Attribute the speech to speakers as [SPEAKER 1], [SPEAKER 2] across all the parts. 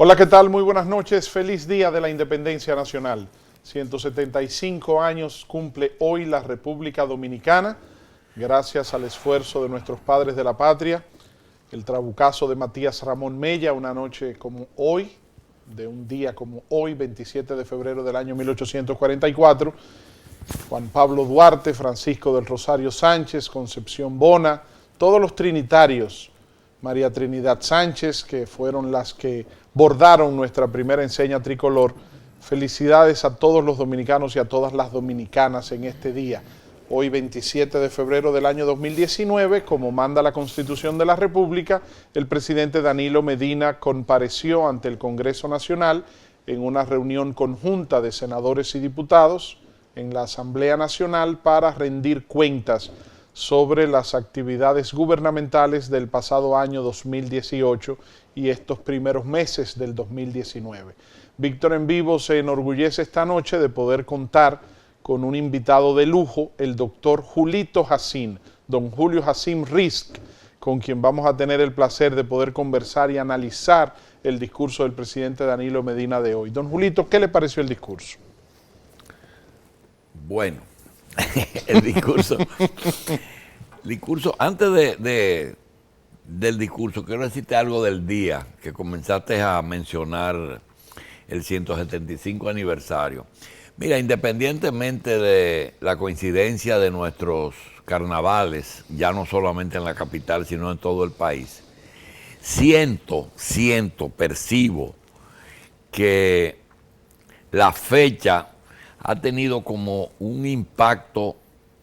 [SPEAKER 1] Hola, ¿qué tal? Muy buenas noches. Feliz Día de la Independencia Nacional. 175 años cumple hoy la República Dominicana, gracias al esfuerzo de nuestros padres de la patria, el trabucazo de Matías Ramón Mella, una noche como hoy, de un día como hoy, 27 de febrero del año 1844, Juan Pablo Duarte, Francisco del Rosario Sánchez, Concepción Bona, todos los trinitarios, María Trinidad Sánchez, que fueron las que bordaron nuestra primera enseña tricolor. Felicidades a todos los dominicanos y a todas las dominicanas en este día. Hoy 27 de febrero del año 2019, como manda la Constitución de la República, el presidente Danilo Medina compareció ante el Congreso Nacional en una reunión conjunta de senadores y diputados en la Asamblea Nacional para rendir cuentas sobre las actividades gubernamentales del pasado año 2018 y estos primeros meses del 2019. Víctor en Vivo se enorgullece esta noche de poder contar con un invitado de lujo, el doctor Julito Jacín, don Julio Jacín Risk, con quien vamos a tener el placer de poder conversar y analizar el discurso del presidente Danilo Medina de hoy. Don Julito, ¿qué le pareció el discurso?
[SPEAKER 2] Bueno, el discurso, antes del discurso, quiero decirte algo del día que comenzaste a mencionar, el 175 aniversario. Mira, independientemente de la coincidencia de nuestros carnavales, ya no solamente en la capital, sino en todo el país, percibo que la fecha ha tenido como un impacto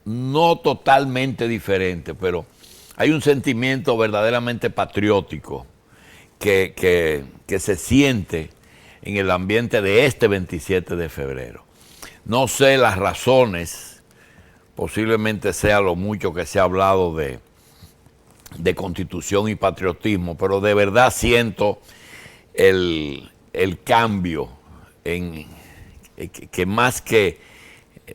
[SPEAKER 2] no totalmente diferente, pero hay un sentimiento verdaderamente patriótico que se siente en el ambiente de este 27 de febrero. No sé las razones, posiblemente sea lo mucho que se ha hablado de constitución y patriotismo, pero de verdad siento el cambio que más que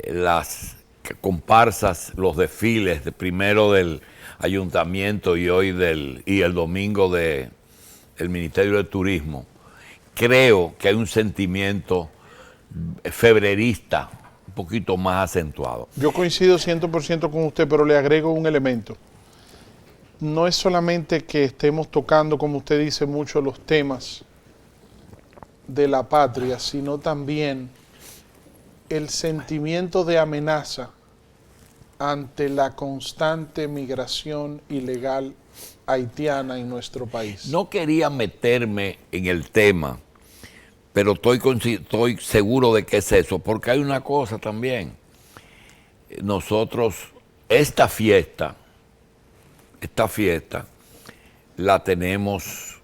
[SPEAKER 2] las comparsas, los desfiles, primero del ayuntamiento y hoy el domingo del Ministerio de Turismo, creo que hay un sentimiento febrerista un poquito más acentuado.
[SPEAKER 1] Yo coincido 100% con usted, pero le agrego un elemento. No es solamente que estemos tocando, como usted dice, mucho los temas de la patria, sino también el sentimiento de amenaza ante la constante migración ilegal haitiana en nuestro país.
[SPEAKER 2] No quería meterme en el tema, pero estoy seguro de que es eso, porque hay una cosa también. Nosotros, esta fiesta la tenemos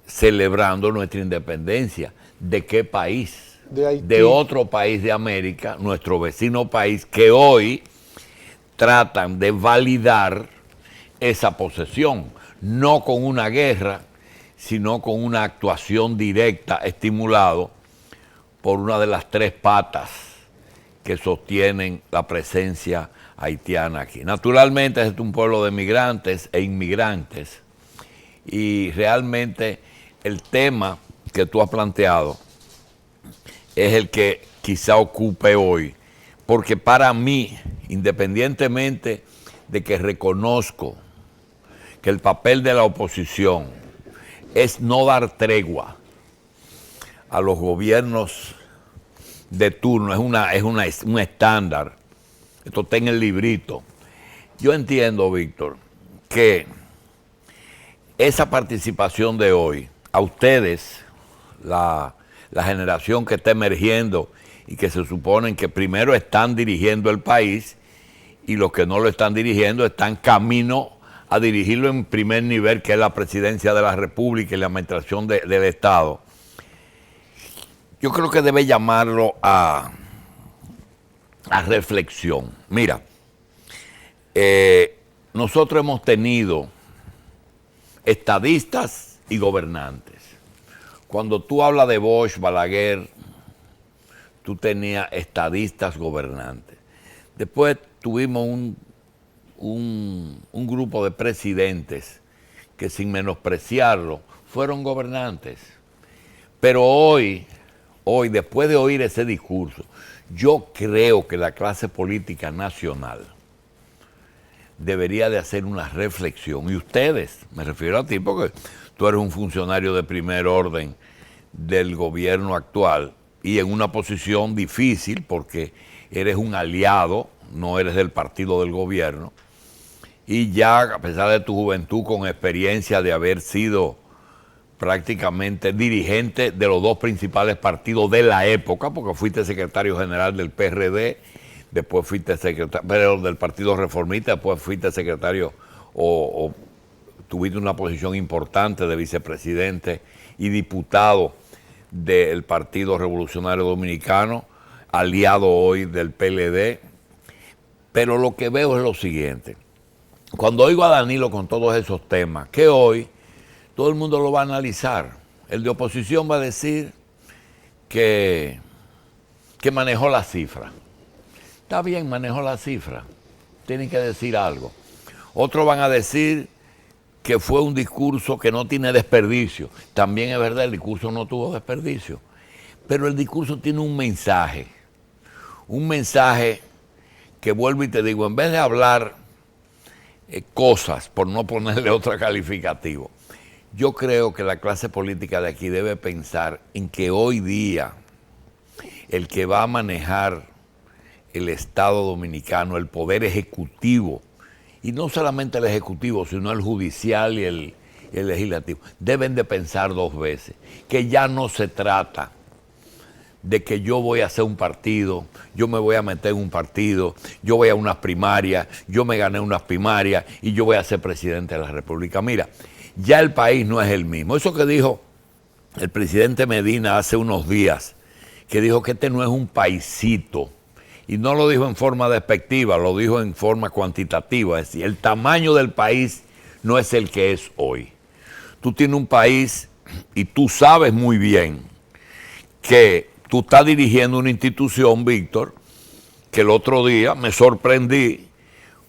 [SPEAKER 2] celebrando nuestra independencia. ¿De qué país?
[SPEAKER 1] De Haití.
[SPEAKER 2] De otro país de América, nuestro vecino país, que hoy tratan de validar esa posesión, no con una guerra, sino con una actuación directa, estimulado por una de las tres patas que sostienen la presencia haitiana aquí. Naturalmente es un pueblo de migrantes e inmigrantes, y realmente el tema que tú has planteado es el que quizá ocupe hoy, porque para mí, independientemente de que reconozco que el papel de la oposición es no dar tregua a los gobiernos de turno, es un estándar, esto está en el librito. Yo entiendo, Víctor, que esa participación de hoy, a ustedes, la generación que está emergiendo y que se suponen que primero están dirigiendo el país, y los que no lo están dirigiendo están camino a dirigirlo en primer nivel, que es la presidencia de la República y la administración del Estado. Yo creo que debe llamarlo a reflexión. Mira, nosotros hemos tenido estadistas y gobernantes. Cuando tú hablas de Bosch, Balaguer, tú tenías estadistas gobernantes. Después tuvimos un grupo de presidentes que, sin menospreciarlo, fueron gobernantes. Pero hoy, después de oír ese discurso, yo creo que la clase política nacional debería de hacer una reflexión. Y ustedes, me refiero a ti porque tú eres un funcionario de primer orden del gobierno actual y en una posición difícil porque eres un aliado, no eres del partido del gobierno. Y ya, a pesar de tu juventud, con experiencia de haber sido prácticamente dirigente de los dos principales partidos de la época, porque fuiste secretario general del PRD, después fuiste secretario del Partido Reformista, después fuiste secretario o tuviste una posición importante de vicepresidente y diputado del Partido Revolucionario Dominicano, aliado hoy del PLD. Pero lo que veo es lo siguiente. Cuando oigo a Danilo con todos esos temas, que hoy todo el mundo lo va a analizar. El de oposición va a decir que manejó la cifra. Está bien, manejó la cifra. Tienen que decir algo. Otros van a decir que fue un discurso que no tiene desperdicio. También es verdad, el discurso no tuvo desperdicio. Pero el discurso tiene un mensaje. Un mensaje que, vuelvo y te digo, en vez de hablar cosas, por no ponerle otro calificativo, yo creo que la clase política de aquí debe pensar en que hoy día el que va a manejar el Estado dominicano, el poder ejecutivo, y no solamente el ejecutivo, sino el judicial y el legislativo, deben de pensar dos veces, que ya no se trata de que yo voy a hacer un partido, yo me voy a meter en un partido, yo voy a unas primarias, yo me gané unas primarias y yo voy a ser presidente de la República. Mira, ya el país no es el mismo. Eso que dijo el presidente Medina hace unos días, que dijo que este no es un paisito, y no lo dijo en forma despectiva, lo dijo en forma cuantitativa, es decir, el tamaño del país no es el que es hoy. Tú tienes un país y tú sabes muy bien que tú estás dirigiendo una institución, Víctor, que el otro día me sorprendí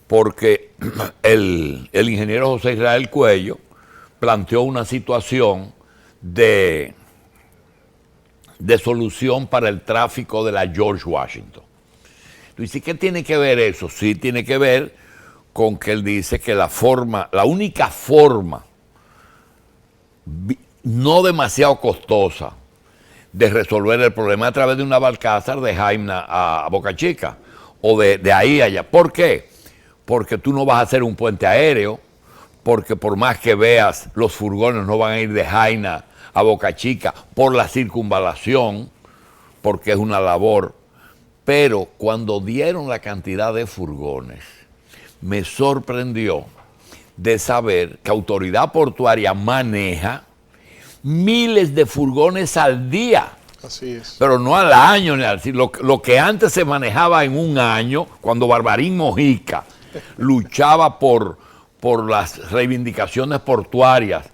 [SPEAKER 2] porque el ingeniero José Israel Cuello planteó una situación de solución para el tráfico de la George Washington. Tú dices, ¿qué tiene que ver eso? Sí, tiene que ver con que él dice que la única forma no demasiado costosa de resolver el problema a través de una Balcázar de Jaina a Boca Chica o de ahí a allá. ¿Por qué? Porque tú no vas a hacer un puente aéreo, porque por más que veas, los furgones no van a ir de Jaina a Boca Chica por la circunvalación, porque es una labor. Pero cuando dieron la cantidad de furgones, me sorprendió de saber que Autoridad Portuaria maneja miles de furgones al día.
[SPEAKER 1] Así es.
[SPEAKER 2] Pero no al año, lo que antes se manejaba en un año, cuando Barbarín Mojica luchaba por las reivindicaciones portuarias,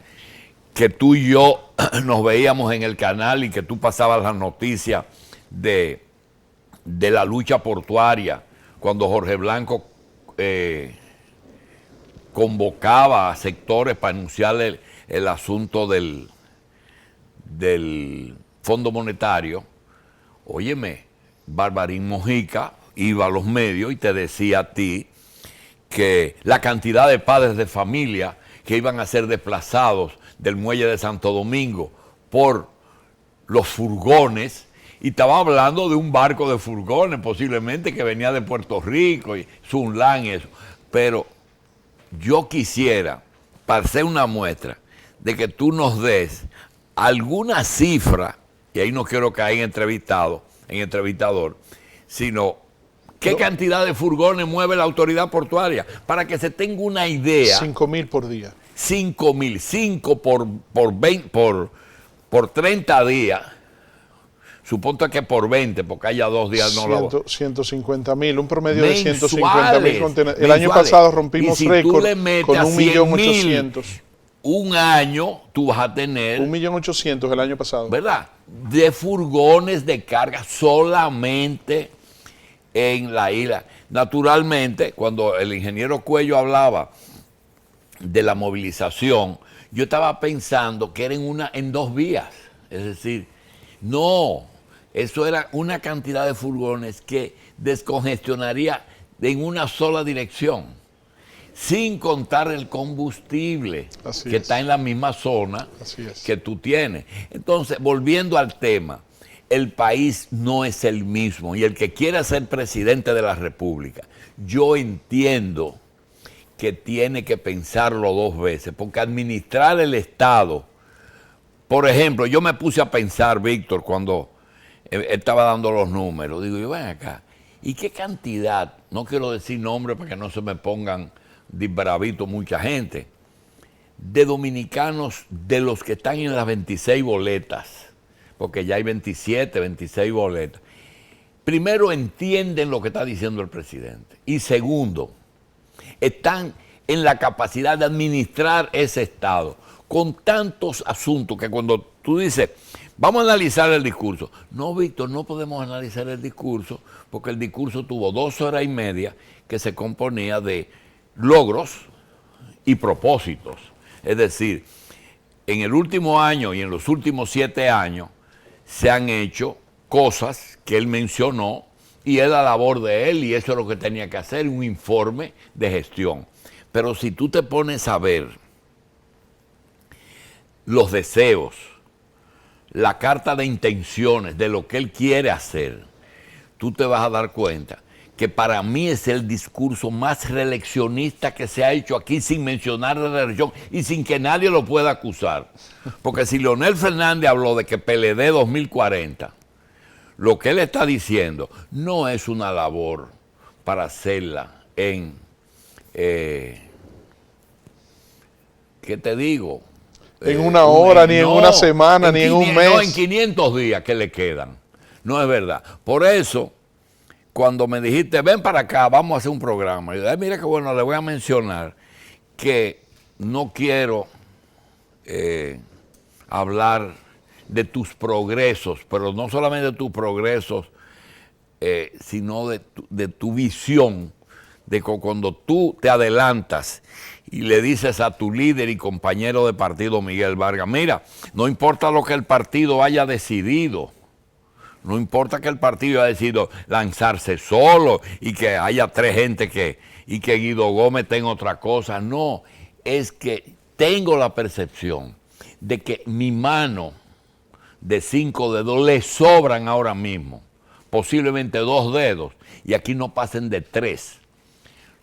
[SPEAKER 2] que tú y yo nos veíamos en el canal y que tú pasabas las noticias de la lucha portuaria, cuando Jorge Blanco convocaba a sectores para anunciar el asunto del Fondo Monetario. Óyeme, Barbarín Mojica iba a los medios y te decía a ti que la cantidad de padres de familia que iban a ser desplazados del muelle de Santo Domingo por los furgones, y estaba hablando de un barco de furgones posiblemente que venía de Puerto Rico y Sunlan y eso. Pero yo quisiera, para hacer una muestra, de que tú nos des alguna cifra, y ahí no quiero caer en entrevistador, sino qué cantidad de furgones mueve la autoridad portuaria, para que se tenga una idea.
[SPEAKER 1] 5.000 por día.
[SPEAKER 2] 5.000, 5 por 30 días. Supongo que por 20, porque haya 2 días no lo...
[SPEAKER 1] 150.000, un promedio de
[SPEAKER 2] mensuales,
[SPEAKER 1] 150.000 contenedores. El año pasado rompimos récord con 1.800.000.
[SPEAKER 2] Un año tú vas a tener...
[SPEAKER 1] 1.800.000 el año pasado.
[SPEAKER 2] ¿Verdad? De furgones de carga solamente en la isla. Naturalmente, cuando el ingeniero Cuello hablaba de la movilización, yo estaba pensando que era en 2 vías. Es decir, No, eso era una cantidad de furgones que descongestionaría en una sola dirección, sin contar el combustible que está en la misma zona que tú tienes. Entonces, volviendo al tema, el país no es el mismo y el que quiera ser presidente de la República, yo entiendo que tiene que pensarlo dos veces, porque administrar el Estado, por ejemplo, yo me puse a pensar, Víctor, cuando estaba dando los números, digo yo, ven acá, ¿y qué cantidad? No quiero decir nombre para que no se me pongan disbravito mucha gente, de dominicanos de los que están en las 26 boletas, porque ya hay 27, 26 boletas. Primero, entienden lo que está diciendo el presidente. Y segundo, están en la capacidad de administrar ese Estado con tantos asuntos que cuando tú dices, vamos a analizar el discurso. No, Víctor, no podemos analizar el discurso porque el discurso tuvo 2 horas y media que se componía de logros y propósitos. Es decir, en el último año y en los últimos 7 años se han hecho cosas que él mencionó y es la labor de él y eso es lo que tenía que hacer, un informe de gestión. Pero si tú te pones a ver los deseos, la carta de intenciones de lo que él quiere hacer, tú te vas a dar cuenta que para mí es el discurso más reeleccionista que se ha hecho aquí sin mencionar la reelección y sin que nadie lo pueda acusar. Porque si Leonel Fernández habló de que PLD 2040, lo que él está diciendo no es una labor para hacerla en, ¿qué te digo?
[SPEAKER 1] En una hora, ni en una semana, ni en un mes.
[SPEAKER 2] No, en 500 días que le quedan. No es verdad. Por eso, cuando me dijiste, ven para acá, vamos a hacer un programa. Y yo, mira que bueno, le voy a mencionar que no quiero hablar de tus progresos, pero no solamente de tus progresos, sino de tu visión, de que cuando tú te adelantas y le dices a tu líder y compañero de partido, Miguel Vargas, mira, no importa lo que el partido haya decidido, no importa que el partido haya decidido lanzarse solo y que haya 3 gente y que Guido Gómez tenga otra cosa, no, es que tengo la percepción de que mi mano de 5 dedos le sobran ahora mismo, posiblemente 2 dedos, y aquí no pasen de 3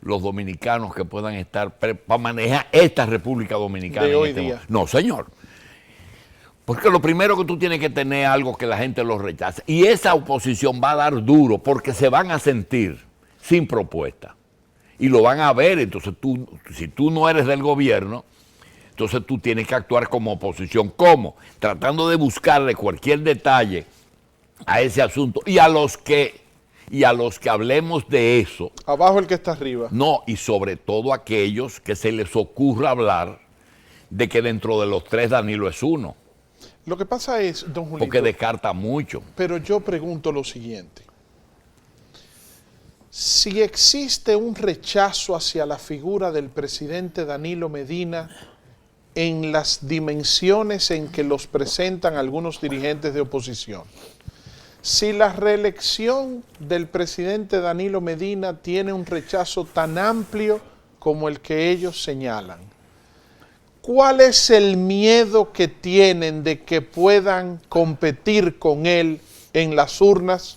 [SPEAKER 2] los dominicanos que puedan estar para manejar esta República Dominicana.
[SPEAKER 1] De hoy día.
[SPEAKER 2] No, señor. Porque lo primero que tú tienes que tener algo que la gente lo rechace. Y esa oposición va a dar duro porque se van a sentir sin propuesta. Y lo van a ver. Entonces tú, si tú no eres del gobierno, entonces tú tienes que actuar como oposición. ¿Cómo? Tratando de buscarle cualquier detalle a ese asunto. Y a los que hablemos de eso.
[SPEAKER 1] Abajo el que está arriba.
[SPEAKER 2] No, y sobre todo aquellos que se les ocurra hablar de que dentro de los 3 Danilo es uno.
[SPEAKER 1] Lo que pasa es, don Julito,
[SPEAKER 2] porque descarta mucho.
[SPEAKER 1] Pero yo pregunto lo siguiente. Si existe un rechazo hacia la figura del presidente Danilo Medina en las dimensiones en que los presentan algunos dirigentes de oposición, si la reelección del presidente Danilo Medina tiene un rechazo tan amplio como el que ellos señalan, ¿cuál es el miedo que tienen de que puedan competir con él en las urnas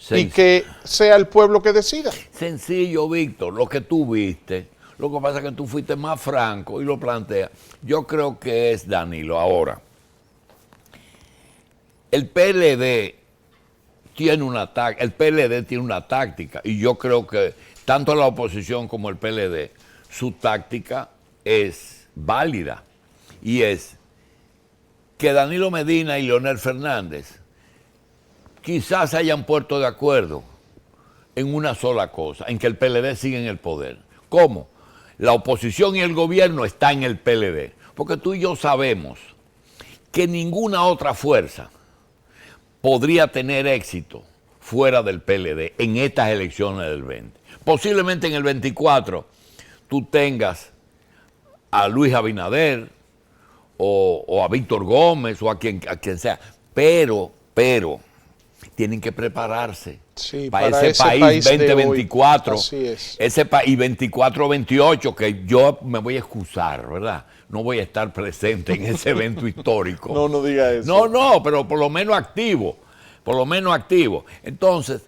[SPEAKER 1] y que sea el pueblo que decida?
[SPEAKER 2] Sencillo, Víctor, lo que tú viste, lo que pasa es que tú fuiste más franco y lo planteas. Yo creo que es Danilo. Ahora, el PLD tiene una táctica y yo creo que tanto la oposición como el PLD, su táctica es válida y es que Danilo Medina y Leonel Fernández quizás se hayan puesto de acuerdo en una sola cosa, en que el PLD sigue en el poder. ¿Cómo? La oposición y el gobierno están en el PLD, porque tú y yo sabemos que ninguna otra fuerza podría tener éxito fuera del PLD en estas elecciones del 20. Posiblemente en el 24 tú tengas a Luis Abinader o a Víctor Gómez o a quien sea, pero pero tienen que prepararse
[SPEAKER 1] Sí,
[SPEAKER 2] para ese país
[SPEAKER 1] de hoy.
[SPEAKER 2] 2024,
[SPEAKER 1] Así es.
[SPEAKER 2] ese país 24-28, que yo me voy a excusar, ¿verdad? No voy a estar presente en ese evento histórico.
[SPEAKER 1] No, no diga eso.
[SPEAKER 2] No, pero por lo menos activo, Entonces,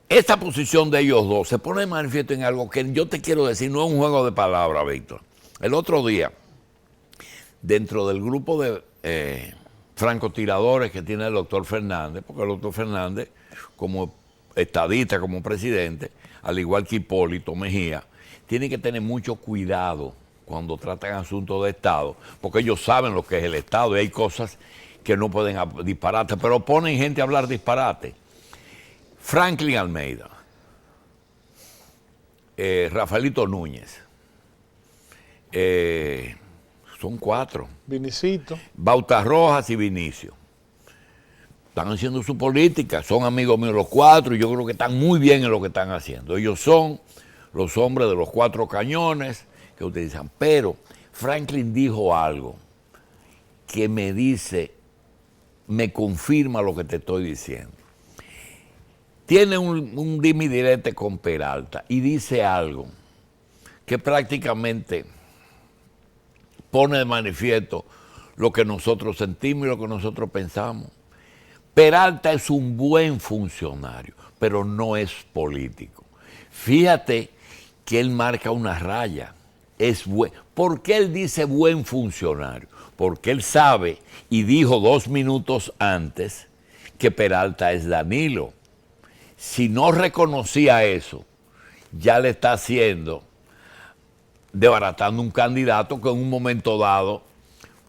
[SPEAKER 2] esta posición de ellos dos se pone de manifiesto en algo que yo te quiero decir, no es un juego de palabras, Víctor. El otro día, dentro del grupo de francotiradores que tiene el doctor Fernández, porque el doctor Fernández, como estadista, como presidente, al igual que Hipólito Mejía, tiene que tener mucho cuidado cuando tratan asuntos de Estado, porque ellos saben lo que es el Estado y hay cosas que no pueden disparate, pero ponen gente a hablar disparate. Franklin Almeida, Rafaelito Núñez, son 4.
[SPEAKER 1] Vinicito.
[SPEAKER 2] Bautas Rojas y Vinicio. Están haciendo su política, son amigos míos los 4 y yo creo que están muy bien en lo que están haciendo. Ellos son los hombres de los 4 cañones que utilizan. Pero Franklin dijo algo que me dice, me confirma lo que te estoy diciendo. Tiene un dime y direte con Peralta y dice algo que prácticamente pone de manifiesto lo que nosotros sentimos y lo que nosotros pensamos. Peralta es un buen funcionario, pero no es político. Fíjate que él marca una raya. ¿Por qué él dice buen funcionario? Porque él sabe y dijo 2 minutos antes que Peralta es Danilo. Si no reconocía eso, ya le está haciendo, desbaratando un candidato que en un momento dado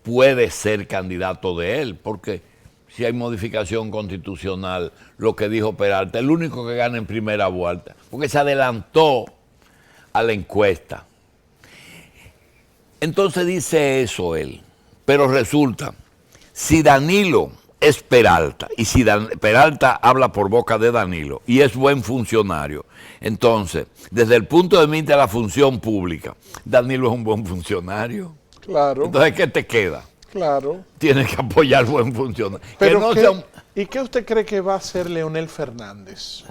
[SPEAKER 2] puede ser candidato de él, porque si hay modificación constitucional, lo que dijo Peralta, el único que gana en primera vuelta, porque se adelantó a la encuesta. Entonces dice eso él, pero resulta, si Danilo es Peralta, y si Peralta habla por boca de Danilo, y es buen funcionario, entonces, desde el punto de vista de la función pública, Danilo es un buen funcionario.
[SPEAKER 1] Claro.
[SPEAKER 2] Entonces, ¿qué te queda?
[SPEAKER 1] Claro.
[SPEAKER 2] Tienes que apoyar buen funcionario.
[SPEAKER 1] Pero
[SPEAKER 2] que no sea
[SPEAKER 1] ¿y qué usted cree que va a hacer Leonel Fernández?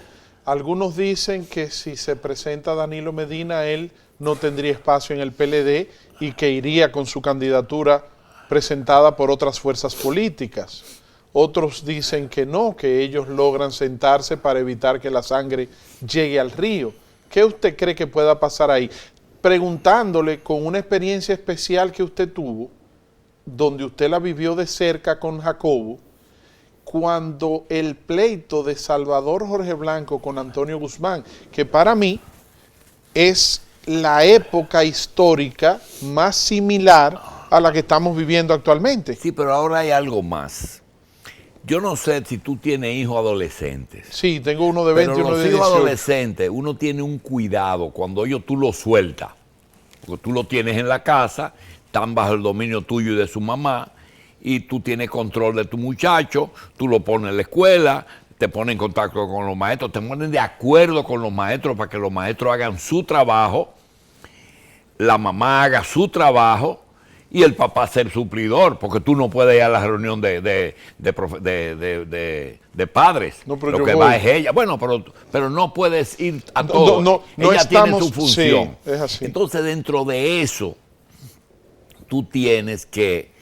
[SPEAKER 1] Algunos dicen que si se presenta Danilo Medina, él no tendría espacio en el PLD y que iría con su candidatura presentada por otras fuerzas políticas. Otros dicen que no, que ellos logran sentarse para evitar que la sangre llegue al río. ¿Qué usted cree que pueda pasar ahí? Preguntándole con una experiencia especial que usted tuvo, donde usted la vivió de cerca con Jacobo, cuando el pleito de Salvador Jorge Blanco con Antonio Guzmán, que para mí es la época histórica más similar a la que estamos viviendo actualmente.
[SPEAKER 2] Sí, pero ahora hay algo más. Yo no sé si tú tienes hijos adolescentes.
[SPEAKER 1] Sí, tengo uno de 20 y
[SPEAKER 2] pero
[SPEAKER 1] uno de
[SPEAKER 2] los
[SPEAKER 1] 18.
[SPEAKER 2] hijos adolescentes, uno tiene un cuidado cuando tú los sueltas. Porque tú los tienes en la casa, están bajo el dominio tuyo y de su mamá, y tú tienes control de tu muchacho, tú lo pones en la escuela, te pones en contacto con los maestros, te ponen de acuerdo con los maestros para que los maestros hagan su trabajo, la mamá haga su trabajo y el papá ser suplidor, porque tú no puedes ir a la reunión de padres.
[SPEAKER 1] No, pero
[SPEAKER 2] lo
[SPEAKER 1] yo
[SPEAKER 2] que
[SPEAKER 1] voy.
[SPEAKER 2] va es ella. Bueno, pero no puedes ir a todo.
[SPEAKER 1] No
[SPEAKER 2] ella
[SPEAKER 1] estamos,
[SPEAKER 2] tiene su función.
[SPEAKER 1] Sí, es así.
[SPEAKER 2] Entonces, dentro de eso, tú tienes que...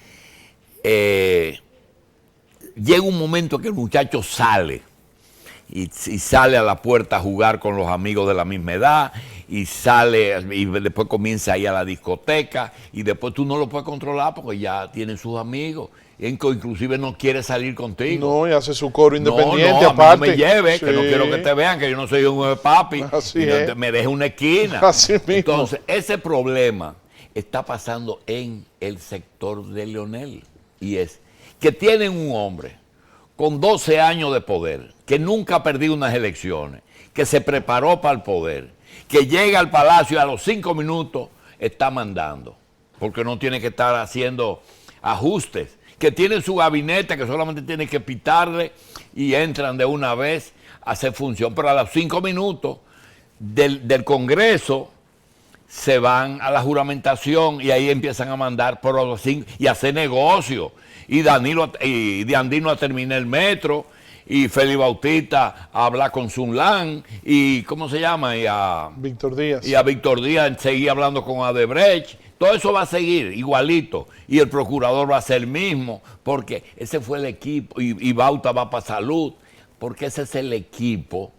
[SPEAKER 2] llega un momento que el muchacho sale y sale a la puerta a jugar con los amigos de la misma edad y sale y después comienza a ir a la discoteca y después tú no lo puedes controlar porque ya tiene sus amigos, inclusive no quiere salir contigo.
[SPEAKER 1] No, y hace su coro independiente,
[SPEAKER 2] no,
[SPEAKER 1] aparte.
[SPEAKER 2] No me lleve,
[SPEAKER 1] Sí.
[SPEAKER 2] que no quiero que te vean, que yo no soy un papi.
[SPEAKER 1] Así
[SPEAKER 2] y no
[SPEAKER 1] es.
[SPEAKER 2] me deje una esquina.
[SPEAKER 1] Así mismo.
[SPEAKER 2] Entonces, ese problema está pasando en el sector de Leonel. Y es que tienen un hombre con 12 años de poder, que nunca ha perdido unas elecciones, que se preparó para el poder, que llega al palacio y a los 5 minutos está mandando, porque no tiene que estar haciendo ajustes, que tiene su gabinete, que solamente tiene que pitarle y entran de una vez a hacer función, pero a los 5 minutos del Congreso se van a la juramentación y ahí empiezan a mandar por los y hacer negocio. Y de Andino a terminar el metro, y Félix Bautista a hablar con Sunlan, y ¿cómo se llama?
[SPEAKER 1] Víctor Díaz.
[SPEAKER 2] Y a Víctor Díaz seguir hablando con Adebrecht. Todo eso va a seguir igualito. Y el procurador va a ser el mismo, porque ese fue el equipo, y Bauta va para salud, porque ese es el equipo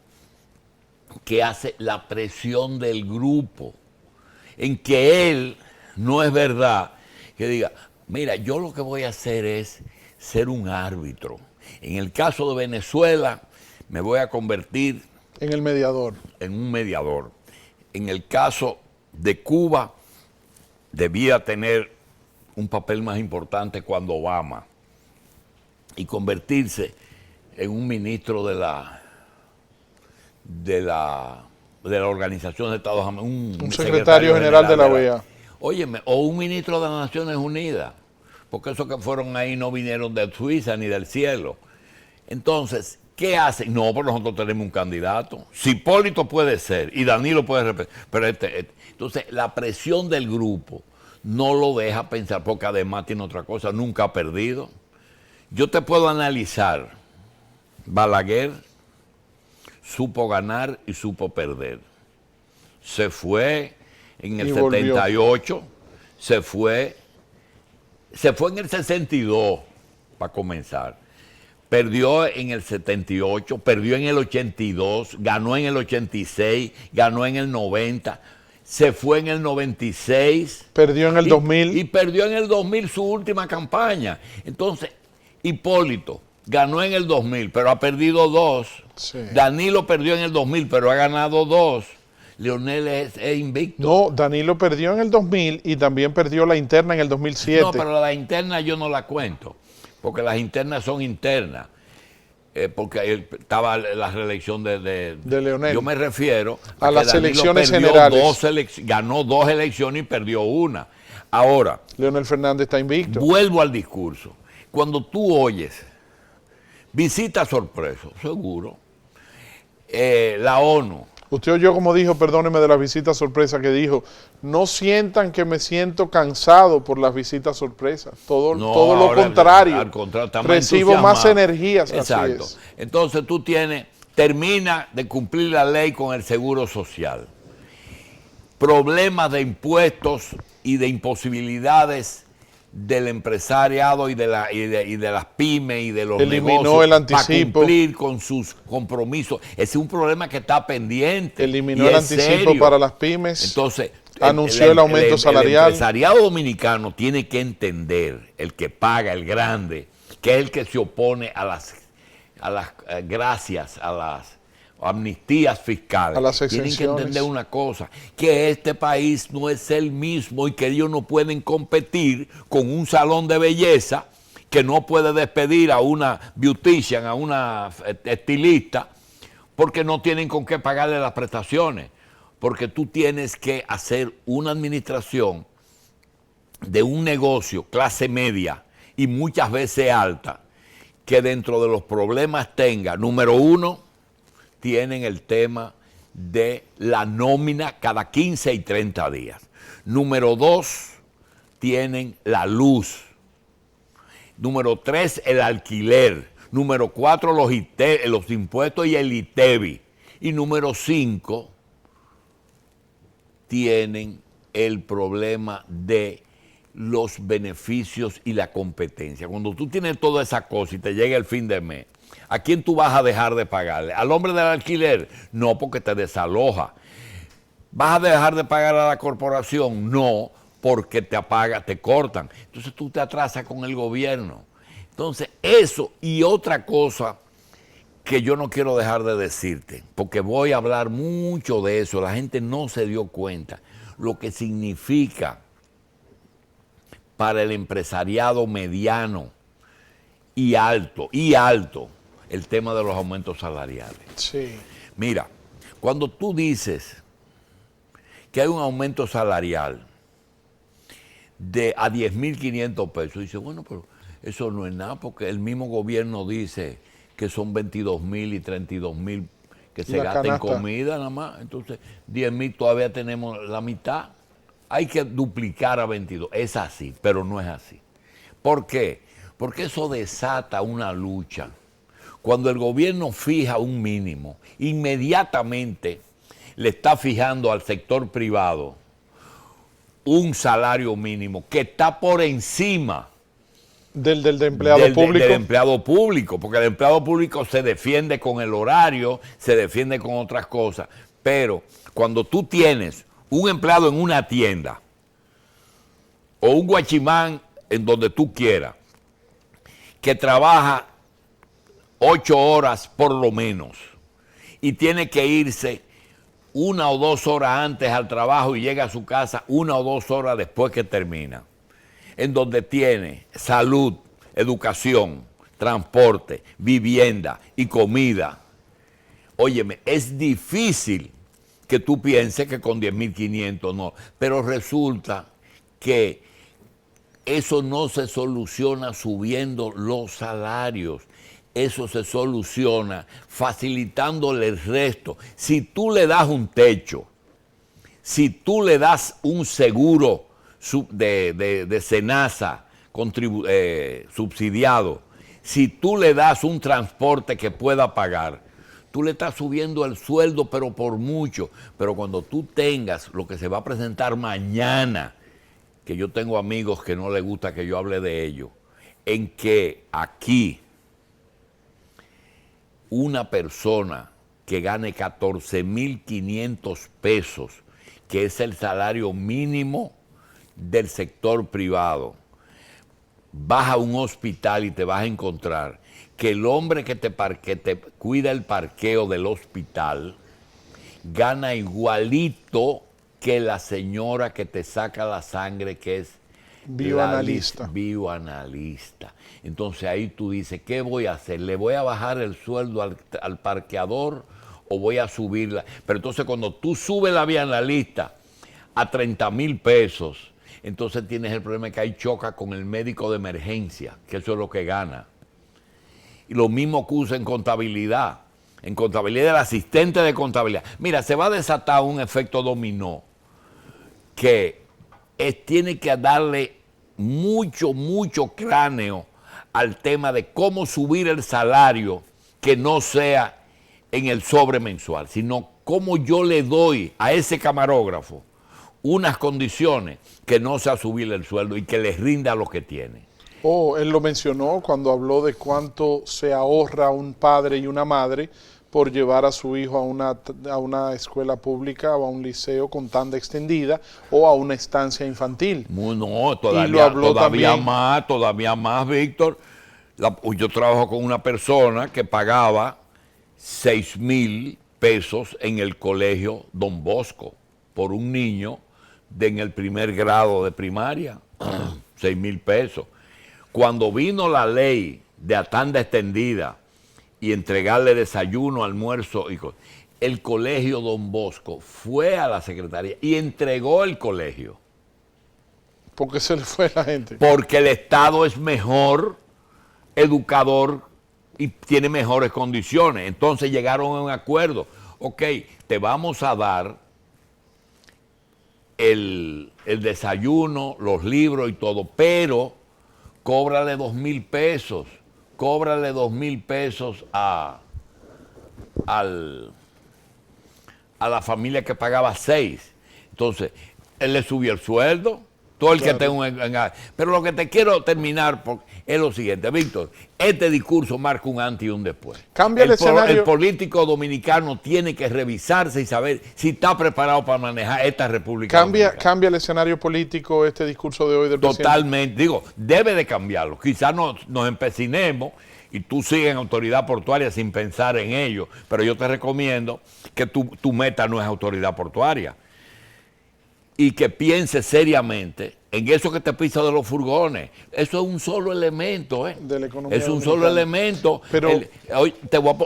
[SPEAKER 2] que hace la presión del grupo, en que él, no es verdad, que diga, mira, yo lo que voy a hacer es ser un árbitro. En el caso de Venezuela, me voy a convertir
[SPEAKER 1] en el mediador.
[SPEAKER 2] En un mediador. En el caso de Cuba, debía tener un papel más importante cuando Obama y convertirse en un ministro de la Organización de Estados Unidos,
[SPEAKER 1] un secretario general de la OEA.
[SPEAKER 2] Óyeme, o un ministro de las Naciones Unidas, porque esos que fueron ahí no vinieron de Suiza ni del cielo. Entonces, ¿qué hacen? No, pero nosotros tenemos un candidato. Si Hipólito puede ser y Danilo puede repetir, pero entonces la presión del grupo no lo deja pensar, porque además tiene otra cosa, nunca ha perdido. Yo te puedo analizar, Balaguer supo ganar y supo perder. Se fue en el 78, se fue en el 62, para comenzar. Perdió en el 78, perdió en el 82, ganó en el 86, ganó en el 90, se fue en el 96.
[SPEAKER 1] Perdió en el 2000.
[SPEAKER 2] Y perdió en el 2000 su última campaña. Entonces, Hipólito ganó en el 2000, pero ha perdido 2.
[SPEAKER 1] Sí.
[SPEAKER 2] Danilo perdió en el 2000, pero ha ganado 2. Leonel es invicto.
[SPEAKER 1] No, Danilo perdió en el 2000 y también perdió la interna en el 2007.
[SPEAKER 2] No, pero la interna yo no la cuento, porque las internas son internas. Porque estaba la reelección de
[SPEAKER 1] Leonel.
[SPEAKER 2] Yo me refiero
[SPEAKER 1] a las
[SPEAKER 2] Danilo
[SPEAKER 1] elecciones generales.
[SPEAKER 2] Ganó 2 elecciones y perdió una. Ahora,
[SPEAKER 1] Leonel Fernández está invicto.
[SPEAKER 2] Vuelvo al discurso. Cuando tú oyes visita sorpresa, seguro, la ONU.
[SPEAKER 1] Usted oyó como dijo, perdóneme de la visita sorpresa, que dijo, no sientan que me siento cansado por las visitas sorpresas. Todo lo contrario.
[SPEAKER 2] Al contrario,
[SPEAKER 1] recibo más energías.
[SPEAKER 2] Exacto.
[SPEAKER 1] Así es.
[SPEAKER 2] Entonces tú termina de cumplir la ley con el seguro social. Problemas de impuestos y de imposibilidades del empresariado y de las pymes y de los
[SPEAKER 1] negocios
[SPEAKER 2] el anticipo para cumplir con sus compromisos. Ese es un problema que está pendiente.
[SPEAKER 1] Eliminó el anticipo para las pymes.
[SPEAKER 2] Entonces,
[SPEAKER 1] anunció el aumento salarial.
[SPEAKER 2] El empresariado dominicano tiene que entender, el que paga, el grande, que es el que se opone a las gracias, a las amnistías fiscales.
[SPEAKER 1] A las
[SPEAKER 2] tienen que entender una cosa, que este país no es el mismo y que ellos no pueden competir con un salón de belleza que no puede despedir a una beautician, a una estilista, porque no tienen con qué pagarle las prestaciones. Porque tú tienes que hacer una administración de un negocio clase media y muchas veces alta, que dentro de los problemas tenga, número 1, tienen el tema de la nómina cada 15 y 30 días. Número 2, tienen la luz. Número 3, el alquiler. Número 4, los impuestos y el ITEBI. Y número 5, tienen el problema de los beneficios y la competencia. Cuando tú tienes toda esa cosa y te llega el fin de mes, ¿a quién tú vas a dejar de pagarle? ¿Al hombre del alquiler? No, porque te desaloja. ¿Vas a dejar de pagar a la corporación? No, porque te apaga, te cortan. Entonces tú te atrasas con el gobierno. Entonces eso y otra cosa que yo no quiero dejar de decirte, porque voy a hablar mucho de eso, la gente no se dio cuenta, lo que significa para el empresariado mediano y alto, el tema de los aumentos salariales.
[SPEAKER 1] Sí.
[SPEAKER 2] Mira, cuando tú dices que hay un aumento salarial a 10.500 pesos, dices, bueno, pero eso no es nada, porque el mismo gobierno dice que son 22.000 y 32.000 que se gastan en comida nada más. Entonces, 10.000 todavía tenemos la mitad. hay que duplicar a 22. Es así, pero no es así. ¿Por qué? Porque eso desata una lucha. Cuando el gobierno fija un mínimo, inmediatamente le está fijando al sector privado un salario mínimo que está por encima
[SPEAKER 1] del empleado público.
[SPEAKER 2] Del empleado público, porque el empleado público se defiende con el horario, se defiende con otras cosas. Pero cuando tú tienes un empleado en una tienda o un guachimán en donde tú quieras, que trabaja 8 horas por lo menos y tiene que irse 1 o 2 horas antes al trabajo y llega a su casa 1 o 2 horas después que termina, en donde tiene salud, educación, transporte, vivienda y comida. Óyeme, es difícil que tú pienses que con 10.500 no, pero resulta que eso no se soluciona subiendo los salarios. Eso se soluciona facilitándole el resto. Si tú le das un techo, si tú le das un seguro de SENASA subsidiado, si tú le das un transporte que pueda pagar, tú le estás subiendo el sueldo, pero por mucho. Pero cuando tú tengas lo que se va a presentar mañana, que yo tengo amigos que no les gusta que yo hable de ello, en que aquí una persona que gane 14.500 pesos, que es el salario mínimo del sector privado, vas a un hospital y te vas a encontrar que el hombre que te cuida el parqueo del hospital gana igualito que la señora que te saca la sangre, que es
[SPEAKER 1] bioanalista.
[SPEAKER 2] Bioanalista. Entonces ahí tú dices, ¿qué voy a hacer? ¿Le voy a bajar el sueldo al parqueador o voy a subirla? Pero entonces cuando tú subes la bioanalista a 30.000 pesos, entonces tienes el problema que ahí choca con el médico de emergencia, que eso es lo que gana. Y lo mismo que usa en contabilidad. En contabilidad, el asistente de contabilidad. Mira, se va a desatar un efecto dominó que tiene que darle mucho cráneo al tema de cómo subir el salario, que no sea en el sobre mensual, sino cómo yo le doy a ese camarógrafo unas condiciones que no sea subirle el sueldo y que le rinda lo que tiene.
[SPEAKER 1] Él lo mencionó cuando habló de cuánto se ahorra un padre y una madre por llevar a su hijo a una escuela pública o a un liceo con tanda extendida o a una estancia infantil.
[SPEAKER 2] No, todavía más, Víctor. Yo trabajo con una persona que pagaba 6.000 pesos en el colegio Don Bosco por un niño en el primer grado de primaria. 6.000 pesos. Cuando vino la ley de a tanda extendida y entregarle desayuno, almuerzo, el colegio Don Bosco fue a la secretaría y entregó el colegio.
[SPEAKER 1] ¿Por qué se le fue la gente?
[SPEAKER 2] Porque el Estado es mejor educador y tiene mejores condiciones. Entonces llegaron a un acuerdo. Ok, te vamos a dar el desayuno, los libros y todo, pero cóbrale 2.000 pesos. Cóbrale 2.000 pesos a la familia que pagaba 6. Entonces, él le subió el sueldo, todo el claro. Que tenga pero lo que te quiero terminar es lo siguiente, Víctor, este discurso marca un antes y un después.
[SPEAKER 1] Cambia el escenario.
[SPEAKER 2] El político dominicano tiene que revisarse y saber si está preparado para manejar esta República Dominicana.
[SPEAKER 1] Cambia el escenario político este discurso de hoy del presidente.
[SPEAKER 2] Totalmente, digo, debe de cambiarlo. Quizás nos empecinemos y tú sigues en autoridad portuaria sin pensar en ello, pero yo te recomiendo que tu meta no es autoridad portuaria y que pienses seriamente en eso que te pisa de los furgones. Eso es un solo elemento, ¿eh?
[SPEAKER 1] De la economía
[SPEAKER 2] es un
[SPEAKER 1] dominicana.
[SPEAKER 2] solo elemento.
[SPEAKER 1] Pero,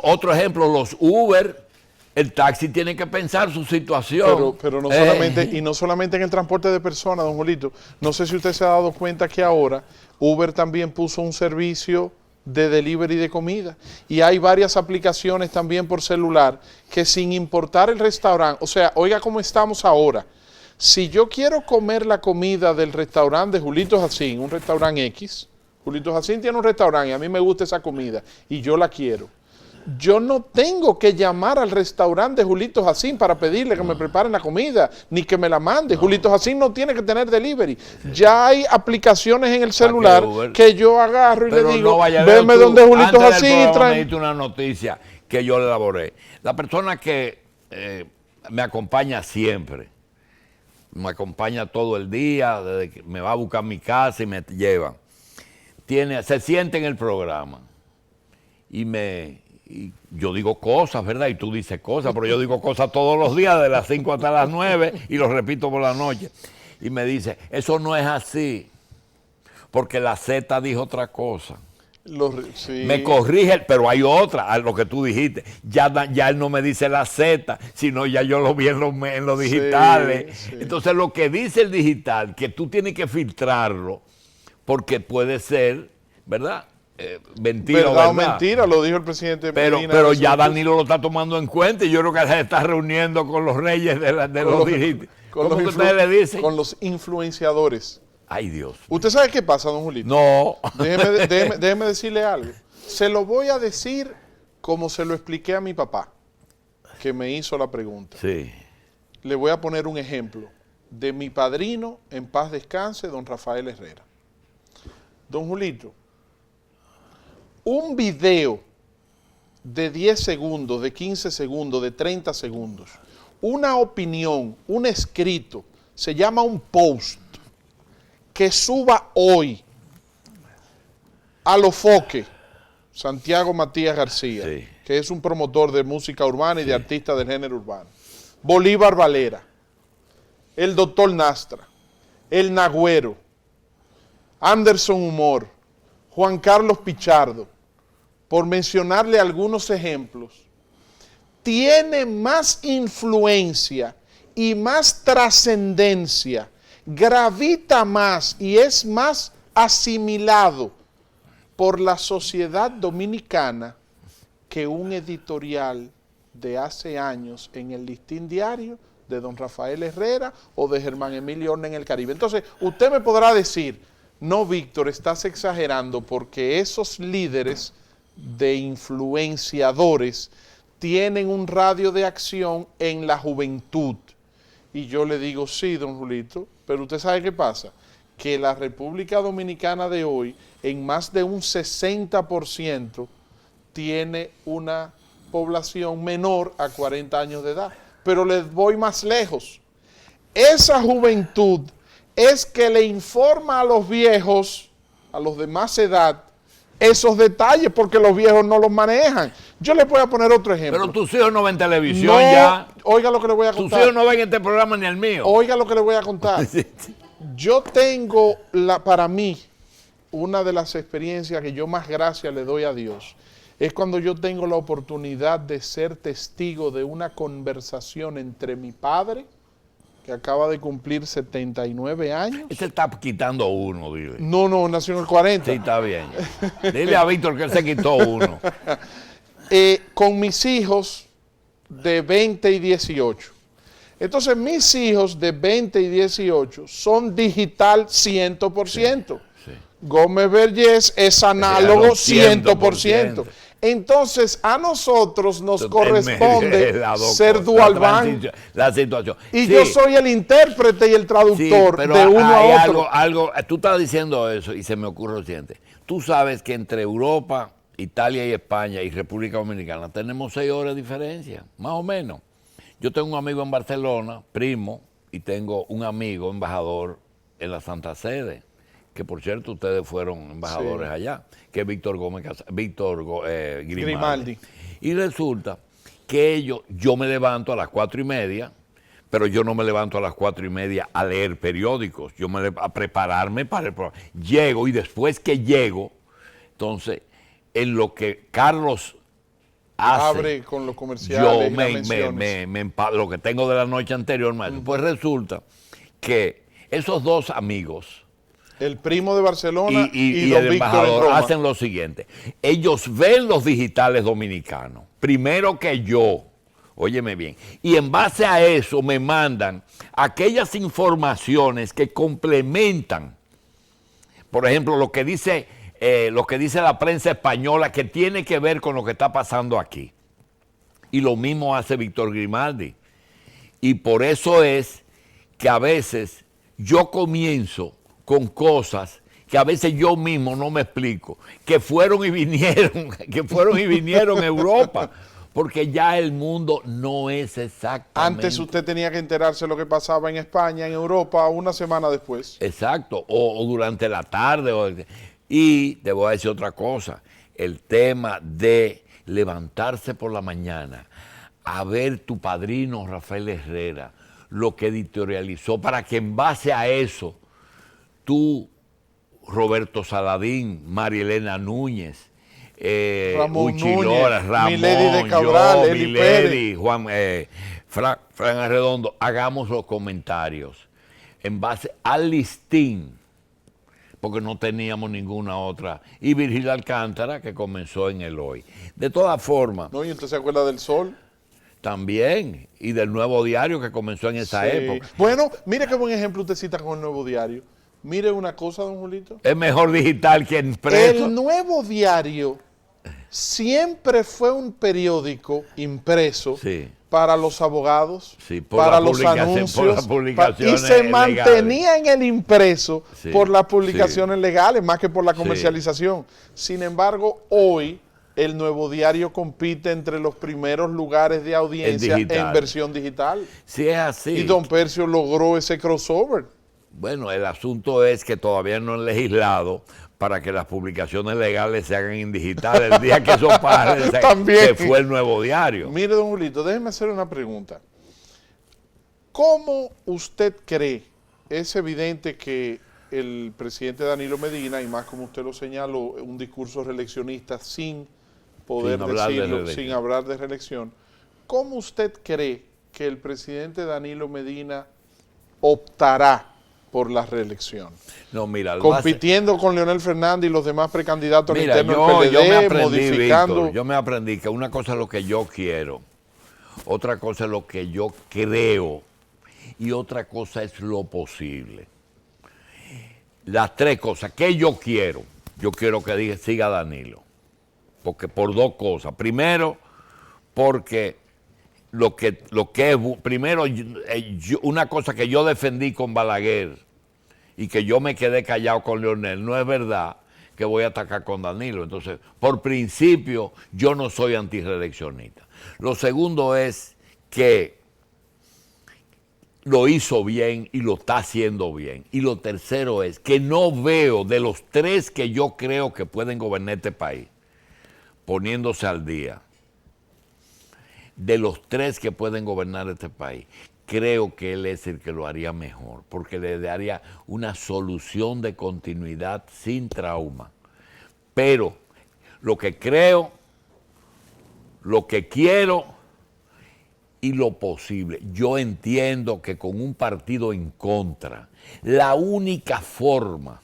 [SPEAKER 2] otro ejemplo, los Uber, el taxi tiene que pensar su situación.
[SPEAKER 1] Pero no solamente, y no solamente en el transporte de personas, don Julito. No sé si usted se ha dado cuenta que ahora Uber también puso un servicio de delivery de comida. Y hay varias aplicaciones también por celular que sin importar el restaurante, o sea, oiga cómo estamos ahora. Si yo quiero comer la comida del restaurante de Julito Jacín, un restaurante X, Julito Jacín tiene un restaurante y a mí me gusta esa comida y yo la quiero. Yo no tengo que llamar al restaurante de Julito Jacín para pedirle que me preparen la comida, ni que me la mande. Julito Jacín no tiene que tener delivery. Ya hay aplicaciones en el celular que yo agarro y le digo, veme donde Julito Jacín.
[SPEAKER 2] Me diste una noticia que yo le elaboré. La persona que me acompaña siempre, me acompaña todo el día, desde que me va a buscar a mi casa y me lleva, se siente en el programa y yo digo cosas, ¿verdad? Y tú dices cosas, pero yo digo cosas todos los días, de las 5 hasta las 9, y lo repito por la noche. Y me dice, eso no es así, porque la Z dijo otra cosa.
[SPEAKER 1] Sí.
[SPEAKER 2] Me corrige, pero hay otra, a lo que tú dijiste. Ya él no me dice la Z, sino ya yo lo vi en los digitales. Sí. Entonces lo que dice el digital, que tú tienes que filtrarlo, porque puede ser, ¿verdad? Mentira,
[SPEAKER 1] verdad o mentira, lo dijo el presidente Medina.
[SPEAKER 2] Pero ya Danilo lo está tomando en cuenta y yo creo que se está reuniendo con los reyes de los digitales.
[SPEAKER 1] ¿Cómo que ustedes le dicen? Con los influenciadores.
[SPEAKER 2] Ay, Dios.
[SPEAKER 1] ¿Usted sabe qué pasa, don Julito?
[SPEAKER 2] No.
[SPEAKER 1] Déjeme decirle algo. Se lo voy a decir como se lo expliqué a mi papá, que me hizo la pregunta.
[SPEAKER 2] Sí.
[SPEAKER 1] Le voy a poner un ejemplo de mi padrino, en paz descanse, don Rafael Herrera. Don Julito, un video de 10 segundos, de 15 segundos, de 30 segundos, una opinión, un escrito, se llama un post, que suba hoy a Lofoque, Santiago Matías García, sí, que es un promotor de música urbana y de artistas del género urbano, Bolívar Valera, el Doctor Nastra, el Nagüero, Anderson Humor, Juan Carlos Pichardo, por mencionarle algunos ejemplos, tiene más influencia y más trascendencia, gravita más y es más asimilado por la sociedad dominicana que un editorial de hace años en el Listín Diario de don Rafael Herrera o de Germán Emilio Horna en el Caribe. Entonces, usted me podrá decir, no, Víctor, estás exagerando porque esos líderes de influenciadores tienen un radio de acción en la juventud. Y yo le digo, sí, don Julito, pero usted sabe qué pasa, que la República Dominicana de hoy, en más de un 60%, tiene una población menor a 40 años de edad. Pero les voy más lejos. Esa juventud es que le informa a los viejos, a los de más edad, esos detalles, porque los viejos no los manejan. Yo les voy a poner otro ejemplo.
[SPEAKER 2] Pero tus hijos no ven televisión ya.
[SPEAKER 1] Oiga lo que le voy a contar.
[SPEAKER 2] Tus hijos no ven este programa ni el mío.
[SPEAKER 1] Oiga lo que le voy a contar. Yo tengo, para mí, una de las experiencias que yo más gracias le doy a Dios, es cuando yo tengo la oportunidad de ser testigo de una conversación entre mi padre, que acaba de cumplir 79 años.
[SPEAKER 2] Ese está quitando uno, dile.
[SPEAKER 1] No, nació en el 40.
[SPEAKER 2] Sí, está bien. Dile a Víctor que él se quitó uno.
[SPEAKER 1] Con mis hijos de 20 y 18. Entonces, mis hijos de 20 y 18 son digital 100%. Sí. Gómez Vergés es análogo 100%. Entonces, a nosotros nos corresponde ser dual bank.
[SPEAKER 2] La situación.
[SPEAKER 1] Y yo soy el intérprete y el traductor de uno a otro.
[SPEAKER 2] Tú estás diciendo eso y se me ocurre lo siguiente. Tú sabes que entre Europa, Italia y España y República Dominicana tenemos 6 horas de diferencia, más o menos. Yo tengo un amigo en Barcelona, primo, y tengo un amigo embajador en la Santa Sede, que por cierto ustedes fueron embajadores allá, que es Víctor Grimaldi. Y resulta que yo me levanto a las 4:30, pero yo no me levanto a las 4:30 a leer periódicos, a prepararme para el programa. Llego y después que llego, entonces, en lo que Carlos
[SPEAKER 1] abre con los comerciales,
[SPEAKER 2] yo me empado lo que tengo de la noche anterior, pues resulta que esos dos amigos,
[SPEAKER 1] el primo de Barcelona y
[SPEAKER 2] el embajador, hacen lo siguiente. Ellos ven los digitales dominicanos, primero que yo, Óyeme bien. Y en base a eso me mandan aquellas informaciones que complementan, por ejemplo, lo que dice la prensa española, que tiene que ver con lo que está pasando aquí. Y lo mismo hace Víctor Grimaldi. Y por eso es que a veces yo comienzo con cosas que a veces yo mismo no me explico, que fueron y vinieron en Europa, porque ya el mundo no es exactamente.
[SPEAKER 1] Antes usted tenía que enterarse de lo que pasaba en España, en Europa, una semana después.
[SPEAKER 2] Exacto, o durante la tarde. Y te voy a decir otra cosa, el tema de levantarse por la mañana a ver tu padrino Rafael Herrera, lo que editorializó, para que en base a eso tú, Roberto Saladín, María Elena Núñez,
[SPEAKER 1] Ramón
[SPEAKER 2] Uchilora,
[SPEAKER 1] Núñez,
[SPEAKER 2] Ramón,
[SPEAKER 1] Milady de Cabral,
[SPEAKER 2] yo,
[SPEAKER 1] Eli
[SPEAKER 2] Milady, Juan, Fran Arredondo, hagamos los comentarios en base al listín, porque no teníamos ninguna otra. Y Virgil Alcántara, que comenzó en el Hoy. De todas formas.
[SPEAKER 1] ¿No? ¿Y usted se acuerda del Sol?
[SPEAKER 2] También, y del Nuevo Diario, que comenzó en esa época.
[SPEAKER 1] Bueno, mire qué buen ejemplo usted cita con el Nuevo Diario. Mire una cosa, don Julito.
[SPEAKER 2] Es mejor digital que impreso.
[SPEAKER 1] El Nuevo Diario siempre fue un periódico impreso para los abogados, para los anuncios, y se mantenía en el impreso por las publicaciones legales, más que por la comercialización. Sin embargo, hoy el Nuevo Diario compite entre los primeros lugares de audiencia en versión digital.
[SPEAKER 2] Sí, es así.
[SPEAKER 1] Y don Percio logró ese crossover.
[SPEAKER 2] Bueno, el asunto es que todavía no han legislado para que las publicaciones legales se hagan en digital. El día que eso pase, se fue el Nuevo Diario.
[SPEAKER 1] Mire, don Julito, déjeme hacer una pregunta. ¿Cómo usted cree? Es evidente que el presidente Danilo Medina, y más como usted lo señaló, un discurso reeleccionista sin poder decirlo, sin hablar de reelección. ¿Cómo usted cree que el presidente Danilo Medina optará por la reelección?
[SPEAKER 2] No, mira,
[SPEAKER 1] compitiendo con Leonel Fernández y los demás precandidatos internos del PLD, modificando.
[SPEAKER 2] Víctor, yo me aprendí que una cosa es lo que yo quiero, otra cosa es lo que yo creo y otra cosa es lo posible. Las tres cosas que yo quiero que siga Danilo, porque por dos cosas. Primero, porque una cosa que yo defendí con Balaguer y que yo me quedé callado con Leonel, no es verdad que voy a atacar con Danilo. Entonces, por principio, yo no soy antirreeleccionista. Lo segundo es que lo hizo bien y lo está haciendo bien. Y lo tercero es que no veo de los tres que yo creo que pueden gobernar este país, poniéndose al día, de los tres que pueden gobernar este país, creo que él es el que lo haría mejor, porque le daría una solución de continuidad sin trauma. Pero lo que creo, lo que quiero y lo posible, yo entiendo que con un partido en contra, la única forma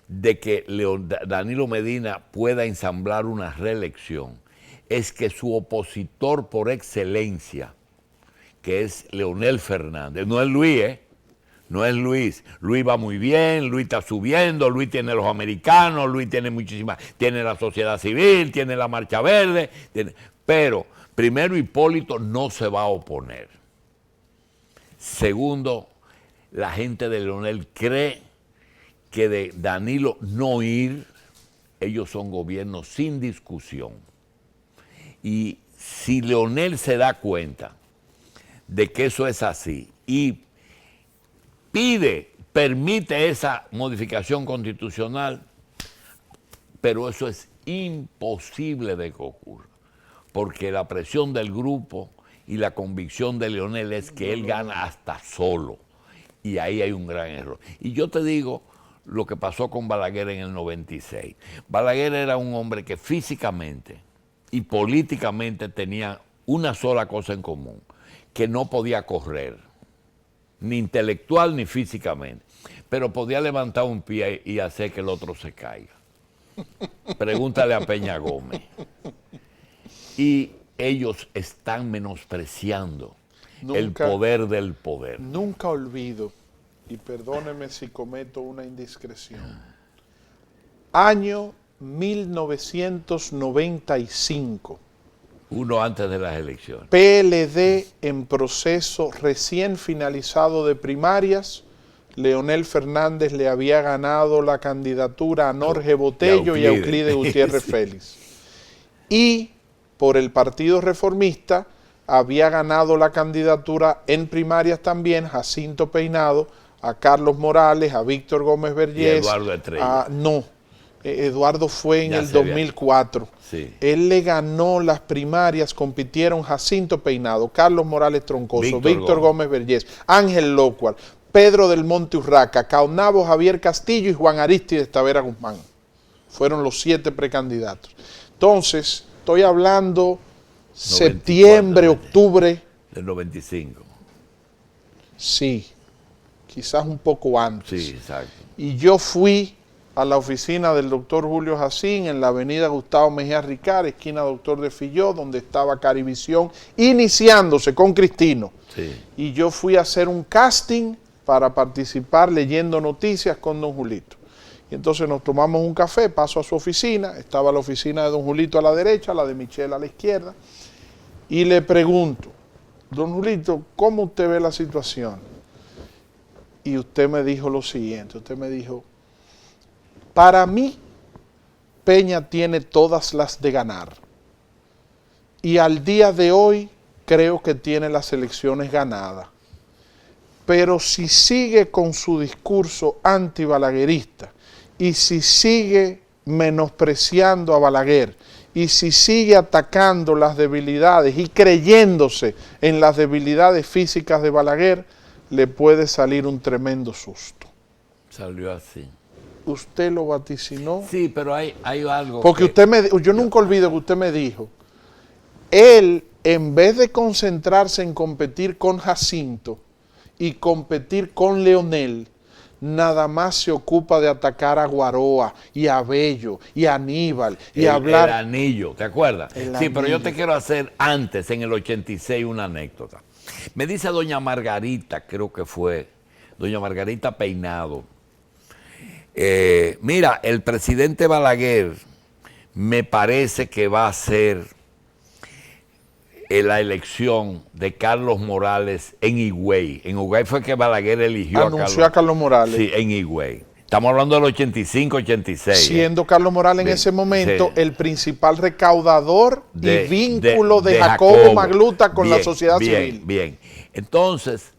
[SPEAKER 2] de que Danilo Medina pueda ensamblar una reelección es que su opositor por excelencia, que es Leonel Fernández, no es Luis, no es Luis. Luis va muy bien, Luis está subiendo, Luis tiene los americanos, Luis tiene tiene la sociedad civil, tiene la Marcha Verde, pero primero Hipólito no se va a oponer. Segundo, la gente de Leonel cree que de Danilo no ir, ellos son gobiernos sin discusión. Y si Leonel se da cuenta de que eso es así y permite esa modificación constitucional, pero eso es imposible de que ocurra, porque la presión del grupo y la convicción de Leonel es que él gana hasta solo, y ahí hay un gran error. Y yo te digo lo que pasó con Balaguer en el 96. Balaguer era un hombre que físicamente y políticamente tenía una sola cosa en común, que no podía correr, ni intelectual ni físicamente, pero podía levantar un pie y hacer que el otro se caiga. Pregúntale a Peña Gómez. Y ellos están menospreciando el
[SPEAKER 1] Nunca,
[SPEAKER 2] poder del poder.
[SPEAKER 1] nunca olvido, y perdóneme si cometo una indiscreción, año 1995,
[SPEAKER 2] Uno antes de las elecciones.
[SPEAKER 1] PLD en proceso recién finalizado de primarias, Leonel Fernández le había ganado la candidatura a Norge Botello y a Euclides Gutiérrez
[SPEAKER 2] Sí.
[SPEAKER 1] Félix. Y por el Partido Reformista había ganado la candidatura en primarias también Jacinto Peinado, a Carlos Morales, a Víctor Gómez Vergés.
[SPEAKER 2] Y Eduardo Estrella.
[SPEAKER 1] No, Eduardo fue en
[SPEAKER 2] Ya
[SPEAKER 1] el
[SPEAKER 2] se había-
[SPEAKER 1] 2004.
[SPEAKER 2] Sí.
[SPEAKER 1] Él le ganó las primarias, compitieron Jacinto Peinado, Carlos Morales Troncoso, Víctor Gómez Vergés, Ángel Lócuar, Pedro del Monte Urraca, Caonabo Javier Castillo y Juan Aristides Tavera Guzmán. Fueron los 7 precandidatos. Entonces, estoy hablando septiembre, octubre,
[SPEAKER 2] Del 95.
[SPEAKER 1] sí, quizás un poco antes.
[SPEAKER 2] Sí, exacto.
[SPEAKER 1] Y yo fui a la oficina del doctor Julio Jacín en la avenida Gustavo Mejía Ricard, esquina Doctor de Filló, donde estaba Carivisión, iniciándose con Cristino.
[SPEAKER 2] Sí.
[SPEAKER 1] Y yo fui a hacer un casting para participar leyendo noticias con don Julito. Y entonces nos tomamos un café, paso a su oficina, estaba la oficina de don Julito a la derecha, la de Michelle a la izquierda, y le pregunto, don Julito, ¿cómo usted ve la situación? Y usted me dijo lo siguiente, usted me dijo, para mí, Peña tiene todas las de ganar. Y al día de hoy, creo que tiene las elecciones ganadas. Pero si sigue con su discurso antibalaguerista y si sigue menospreciando a Balaguer y si sigue atacando las debilidades y creyéndose en las debilidades físicas de Balaguer, le puede salir un tremendo susto.
[SPEAKER 2] Salió así.
[SPEAKER 1] Usted lo vaticinó.
[SPEAKER 2] Sí, pero hay algo.
[SPEAKER 1] Porque yo nunca olvido que usted me dijo, él en vez de concentrarse en competir con Jacinto y competir con Leonel, nada más se ocupa de atacar a Guaroa y a Bello y a Aníbal y hablar.
[SPEAKER 2] El anillo, ¿te acuerdas?
[SPEAKER 1] El
[SPEAKER 2] Sí, pero yo
[SPEAKER 1] anillo.
[SPEAKER 2] te quiero hacer antes, en el 86, una anécdota. Me dice doña Margarita, creo que fue, doña Margarita Peinado, mira, el presidente Balaguer me parece que va a ser la elección de Carlos Morales en Higüey. En Higüey fue que Balaguer eligió
[SPEAKER 1] Anunció a Carlos Morales.
[SPEAKER 2] Sí, en Higüey. Estamos hablando del 85, 86.
[SPEAKER 1] Siendo Carlos Morales en
[SPEAKER 2] Bien,
[SPEAKER 1] ese momento
[SPEAKER 2] sí.
[SPEAKER 1] el principal recaudador
[SPEAKER 2] De-
[SPEAKER 1] y vínculo de,
[SPEAKER 2] de
[SPEAKER 1] Jacobo Magluta con la
[SPEAKER 2] Bien,
[SPEAKER 1] sociedad
[SPEAKER 2] bien,
[SPEAKER 1] civil.
[SPEAKER 2] Bien, entonces,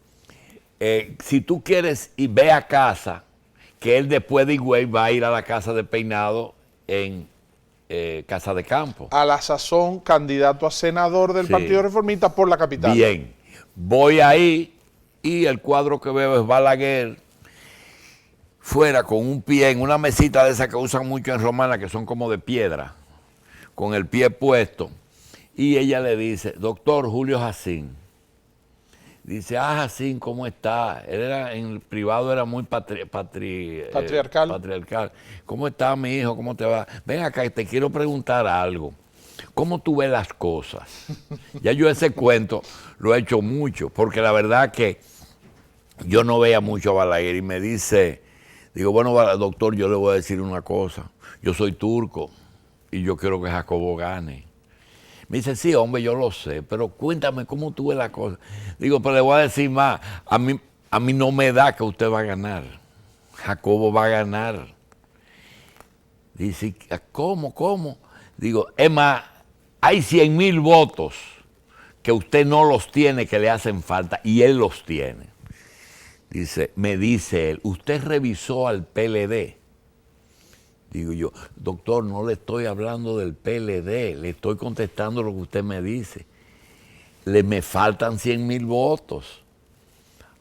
[SPEAKER 2] si tú quieres y ve a casa, que él después de Higüey va a ir a la casa de Peinado en Casa de Campo.
[SPEAKER 1] A la sazón, candidato a senador del
[SPEAKER 2] Sí.
[SPEAKER 1] Partido Reformista por la capital.
[SPEAKER 2] Bien, voy ahí y el cuadro que veo es Balaguer fuera con un pie en una mesita de esas que usan mucho en Romana, que son como de piedra, con el pie puesto. Y ella le dice, doctor Julio Jacín. Dice, Jacín, ¿cómo está? Él era, en el privado era muy
[SPEAKER 1] Patriarcal.
[SPEAKER 2] patriarcal. ¿Cómo está mi hijo? ¿Cómo te va? Ven acá, te quiero preguntar algo. ¿Cómo tú ves las cosas? Ya yo ese cuento lo he hecho mucho, porque la verdad que yo no veía mucho a Balaguer y me dice, digo, bueno, doctor, yo le voy a decir una cosa. Yo soy turco y yo quiero que Jacobo gane. Me dice, sí, hombre, yo lo sé, pero cuéntame cómo tú ves la cosa. Digo, pero le voy a decir más, a mí no me da que usted va a ganar. Jacobo va a ganar. Dice, ¿cómo? Digo, es más, hay 100,000 votos que usted no los tiene, que le hacen falta, y él los tiene. Dice, me dice él, ¿usted revisó al PLD? Digo yo, doctor, no le estoy hablando del PLD, le estoy contestando lo que usted me dice. Me faltan 100,000 votos.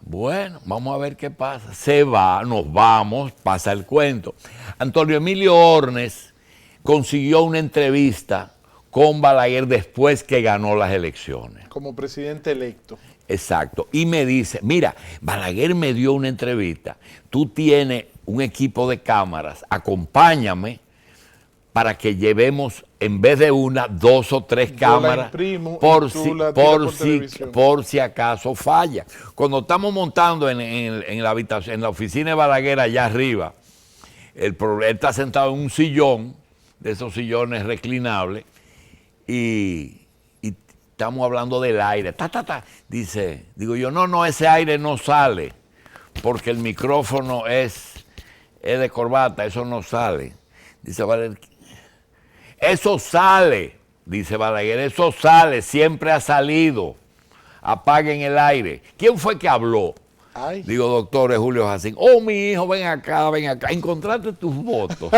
[SPEAKER 2] Bueno, vamos a ver qué pasa. Se va, nos vamos, pasa el cuento. Antonio Emilio Ornes consiguió una entrevista con Balaguer después que ganó las elecciones.
[SPEAKER 1] Como presidente electo.
[SPEAKER 2] Exacto. Y me dice, mira, Balaguer me dio una entrevista. Tú tienes un equipo de cámaras, acompáñame para que llevemos, en vez de una, 2 o 3 cámaras,
[SPEAKER 1] imprimo
[SPEAKER 2] por
[SPEAKER 1] y tú
[SPEAKER 2] si,
[SPEAKER 1] la tiras por
[SPEAKER 2] si,
[SPEAKER 1] televisión.
[SPEAKER 2] por si acaso falla. Cuando estamos montando en la habitación, en la oficina de Balaguer allá arriba, él está sentado en un sillón, de esos sillones reclinables, y estamos hablando del aire. Digo yo, no, ese aire no sale, porque el micrófono es de corbata, eso no sale. Dice Balaguer, eso sale, dice Balaguer, eso sale, siempre ha salido. Apaguen el aire. ¿Quién fue que habló?
[SPEAKER 1] Ay.
[SPEAKER 2] Digo, doctor Julio Jacín. Oh, mi hijo, ven acá, encontraste tus votos.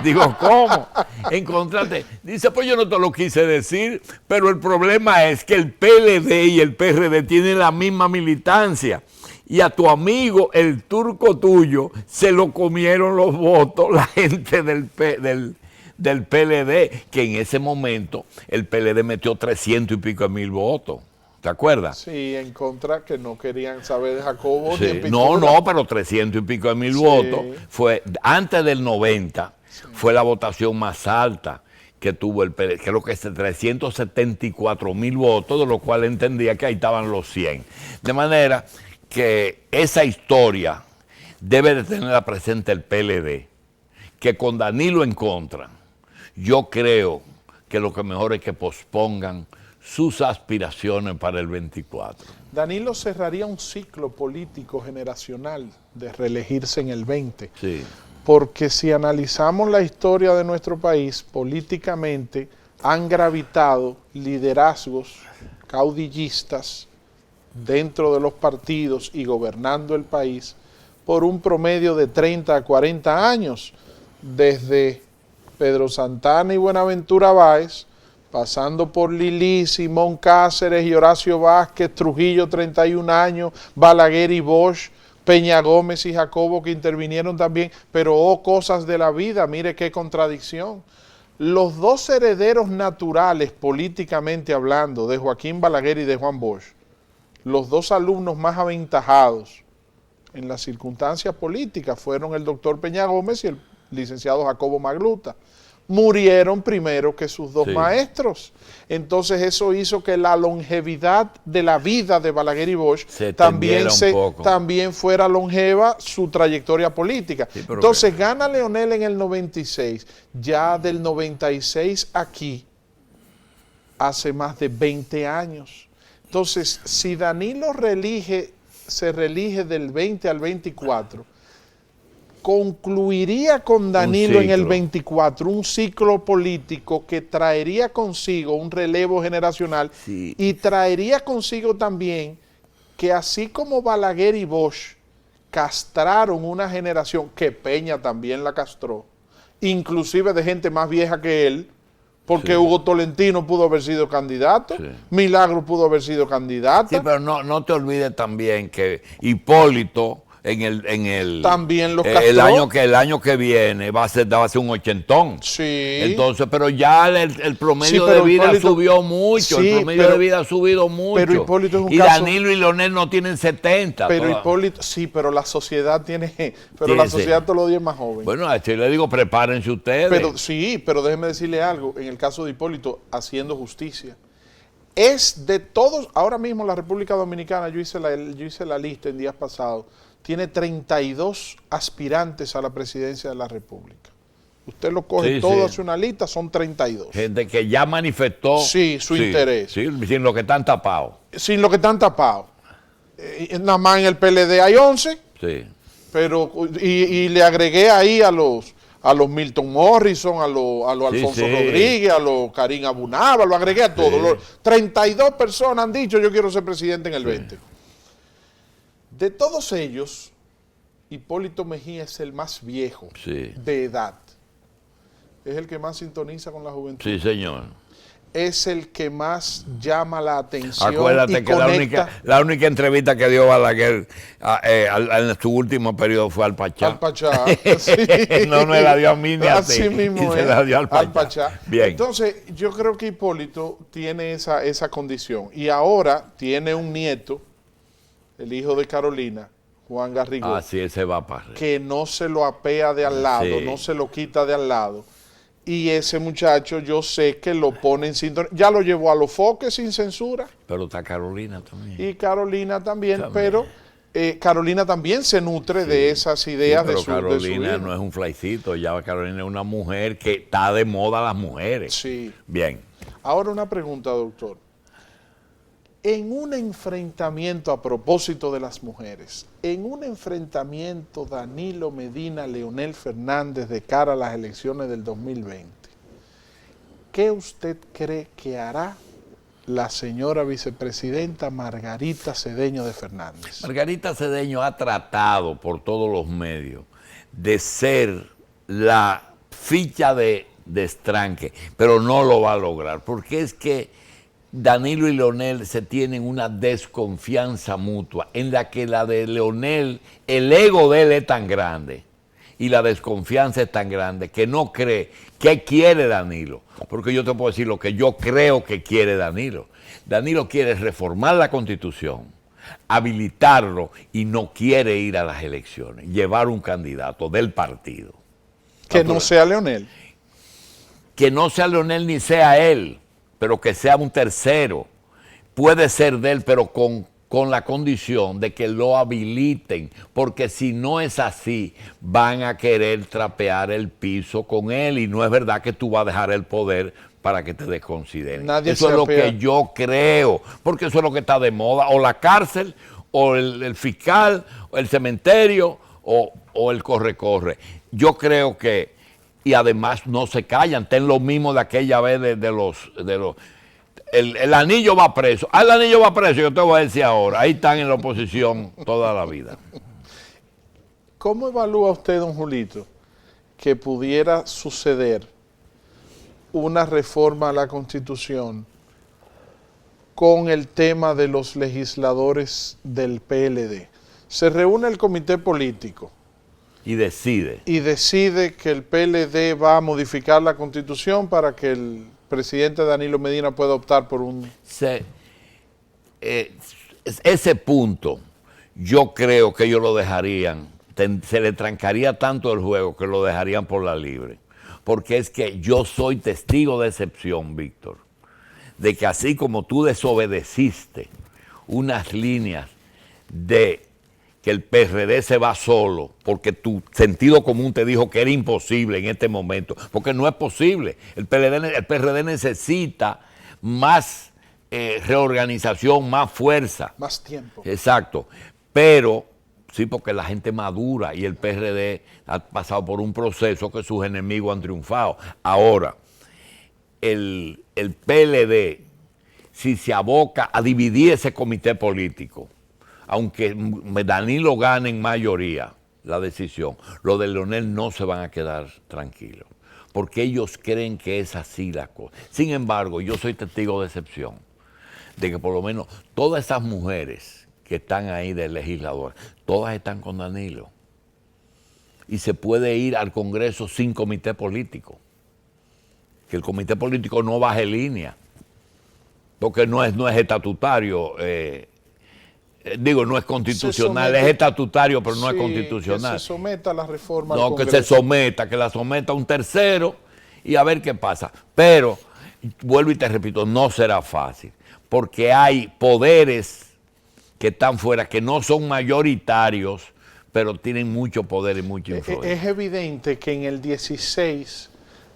[SPEAKER 2] Digo, ¿cómo? Encontraste. Dice, pues yo no te lo quise decir, pero el problema es que el PLD y el PRD tienen la misma militancia. Y a tu amigo, el turco tuyo, se lo comieron los votos la gente del PLD, que en ese momento el PLD metió 300 y pico de mil votos. ¿Te acuerdas?
[SPEAKER 1] Sí, en contra, que no querían saber de Jacobo.
[SPEAKER 2] Sí.
[SPEAKER 1] Ni en pintura.
[SPEAKER 2] No, pero 300 y pico de mil votos. Fue antes del 90, fue la votación más alta que tuvo el PLD, creo que es 374.000 votos, de lo cual entendía que ahí estaban los 100. De manera que esa historia debe de tenerla presente el PLD, que con Danilo en contra, yo creo que lo que mejor es que pospongan sus aspiraciones para el 24.
[SPEAKER 1] Danilo cerraría un ciclo político generacional de reelegirse en el 20.
[SPEAKER 2] Sí.
[SPEAKER 1] Porque si analizamos la historia de nuestro país, políticamente han gravitado liderazgos caudillistas dentro de los partidos y gobernando el país por un promedio de 30 a 40 años, desde Pedro Santana y Buenaventura Báez, pasando por Lili, Simón Cáceres y Horacio Vázquez, Trujillo 31 años, Balaguer y Bosch, Peña Gómez y Jacobo, que intervinieron también, pero cosas de la vida, mire qué contradicción. Los dos herederos naturales, políticamente hablando, de Joaquín Balaguer y de Juan Bosch, los dos alumnos más aventajados en las circunstancias políticas fueron el doctor Peña Gómez y el licenciado Jacobo Magluta. Murieron primero que sus dos maestros. Entonces eso hizo que la longevidad de la vida de Balaguer y Bosch también fuera longeva su trayectoria política. Sí, entonces gana Leonel en el 96, ya del 96 aquí, hace más de 20 años. Entonces, si Danilo se reelige del 20 al 24, concluiría con Danilo en el 24 un ciclo político que traería consigo un relevo generacional y traería consigo también que así como Balaguer y Bosch castraron una generación, que Peña también la castró, inclusive de gente más vieja que él, porque Hugo Tolentino pudo haber sido candidato, Milagro pudo haber sido candidata.
[SPEAKER 2] Sí, pero no te olvides también que Hipólito
[SPEAKER 1] también los castró.
[SPEAKER 2] el año que viene va a ser un ochentón.
[SPEAKER 1] Sí.
[SPEAKER 2] Entonces, pero ya el promedio de vida subió mucho, el promedio de vida ha subido mucho.
[SPEAKER 1] Pero Hipólito es un
[SPEAKER 2] caso, Danilo y Leonel no tienen 70.
[SPEAKER 1] Pero Hipólito, pero la sociedad la sociedad todos los días es más joven.
[SPEAKER 2] Bueno, a este le digo, prepárense ustedes.
[SPEAKER 1] Pero déjeme decirle algo, en el caso de Hipólito, haciendo justicia. Es de todos, ahora mismo la República Dominicana, yo hice la lista en días pasados, tiene 32 aspirantes a la presidencia de la República. Usted lo coge todo, hace una lista, son 32.
[SPEAKER 2] Gente que ya manifestó
[SPEAKER 1] su interés.
[SPEAKER 2] Sí, sin lo que están tapados.
[SPEAKER 1] Sin lo que están tapados. Nada más en el PLD hay 11.
[SPEAKER 2] Sí.
[SPEAKER 1] Pero, y le agregué ahí a los Milton Morrison, a los Alfonso Rodríguez, a los Karim Abunaba, lo agregué a todos. 32 personas han dicho yo quiero ser presidente en el 20. De todos ellos, Hipólito Mejía es el más viejo de edad. Es el que más sintoniza con la juventud.
[SPEAKER 2] Sí, señor.
[SPEAKER 1] Es el que más llama la atención.
[SPEAKER 2] Acuérdate que la única entrevista que dio Balaguer en su último periodo fue al Pachá.
[SPEAKER 1] Al Pachá, sí.
[SPEAKER 2] no la dio a mí ni a ti.
[SPEAKER 1] Así mismo
[SPEAKER 2] se la dio al Pachá.
[SPEAKER 1] Bien. Entonces, yo creo que Hipólito tiene esa condición. Y ahora tiene un nieto, el hijo de Carolina, Juan Garrigó,
[SPEAKER 2] Así ese va para
[SPEAKER 1] que no se lo apea de al lado,
[SPEAKER 2] Sí.
[SPEAKER 1] no se lo quita de al lado. Y ese muchacho yo sé que lo pone en sintonía. Ya lo llevó a los foques sin censura.
[SPEAKER 2] Pero está Carolina también.
[SPEAKER 1] Y Carolina también,
[SPEAKER 2] También.
[SPEAKER 1] pero Carolina también se nutre de esas ideas
[SPEAKER 2] pero
[SPEAKER 1] de su
[SPEAKER 2] Carolina
[SPEAKER 1] hijo.
[SPEAKER 2] no es un flycito, ya Carolina es una mujer que está de moda las mujeres.
[SPEAKER 1] Sí.
[SPEAKER 2] Bien.
[SPEAKER 1] Ahora una pregunta, doctor. En un enfrentamiento, a propósito de las mujeres, en un enfrentamiento Danilo Medina-Leonel Fernández de cara a las elecciones del 2020, ¿qué usted cree que hará la señora vicepresidenta Margarita Cedeño de Fernández?
[SPEAKER 2] Margarita Cedeño ha tratado por todos los medios de ser la ficha de estranque, pero no lo va a lograr, porque es que Danilo y Leonel se tienen una desconfianza mutua, en la que la de Leonel, el ego de él es tan grande y la desconfianza es tan grande que no cree que quiere Danilo. Porque yo te puedo decir lo que yo creo que quiere Danilo. Danilo quiere reformar la Constitución, habilitarlo y no quiere ir a las elecciones, llevar un candidato del partido.
[SPEAKER 1] Que no sea Leonel.
[SPEAKER 2] Que no sea Leonel ni sea él, pero que sea un tercero. Puede ser de él, pero con la condición de que lo habiliten, porque si no es así, van a querer trapear el piso con él y no es verdad que tú vas a dejar el poder para que te desconsideren.
[SPEAKER 1] Nadie
[SPEAKER 2] Eso
[SPEAKER 1] se
[SPEAKER 2] es lo
[SPEAKER 1] apea.
[SPEAKER 2] que yo creo, porque eso es lo que está de moda, o la cárcel, o el fiscal, o el cementerio, o el corre-corre. Yo creo que, y además no se callan, ten lo mismo de aquella vez de los el anillo va preso. Ah, el anillo va preso, yo te voy a decir ahora. Ahí están en la oposición toda la vida.
[SPEAKER 1] ¿Cómo evalúa usted, don Julito, que pudiera suceder una reforma a la Constitución con el tema de los legisladores del PLD? Se reúne el comité político
[SPEAKER 2] Y decide.
[SPEAKER 1] y decide que el PLD va a modificar la Constitución para que el presidente Danilo Medina pueda optar por un...
[SPEAKER 2] Ese punto, yo creo que ellos lo dejarían, se le trancaría tanto el juego que lo dejarían por la libre. Porque es que yo soy testigo de excepción, Víctor, de que así como tú desobedeciste unas líneas de que el PRD se va solo, porque tu sentido común te dijo que era imposible en este momento, porque no es posible. El PRD necesita más reorganización, más fuerza.
[SPEAKER 1] Más tiempo.
[SPEAKER 2] Exacto. Pero, sí, porque la gente madura y el PRD ha pasado por un proceso que sus enemigos han triunfado. Ahora, el PLD, si se aboca a dividir ese comité político, aunque Danilo gane en mayoría la decisión, los de Leonel no se van a quedar tranquilos, porque ellos creen que es así la cosa. Sin embargo, yo soy testigo de excepción, de que por lo menos todas esas mujeres que están ahí de legisladoras, todas están con Danilo. Y se puede ir al Congreso sin comité político, que el comité político no baje línea, porque no es estatutario, no es constitucional, es estatutario, pero no es constitucional.
[SPEAKER 1] Que se someta a la reforma
[SPEAKER 2] No,
[SPEAKER 1] al
[SPEAKER 2] que
[SPEAKER 1] Congreso.
[SPEAKER 2] se someta, que la someta un tercero y a ver qué pasa. Pero, vuelvo y te repito, no será fácil, porque hay poderes que están fuera, que no son mayoritarios, pero tienen mucho poder y mucha influencia.
[SPEAKER 1] Es evidente que en el 16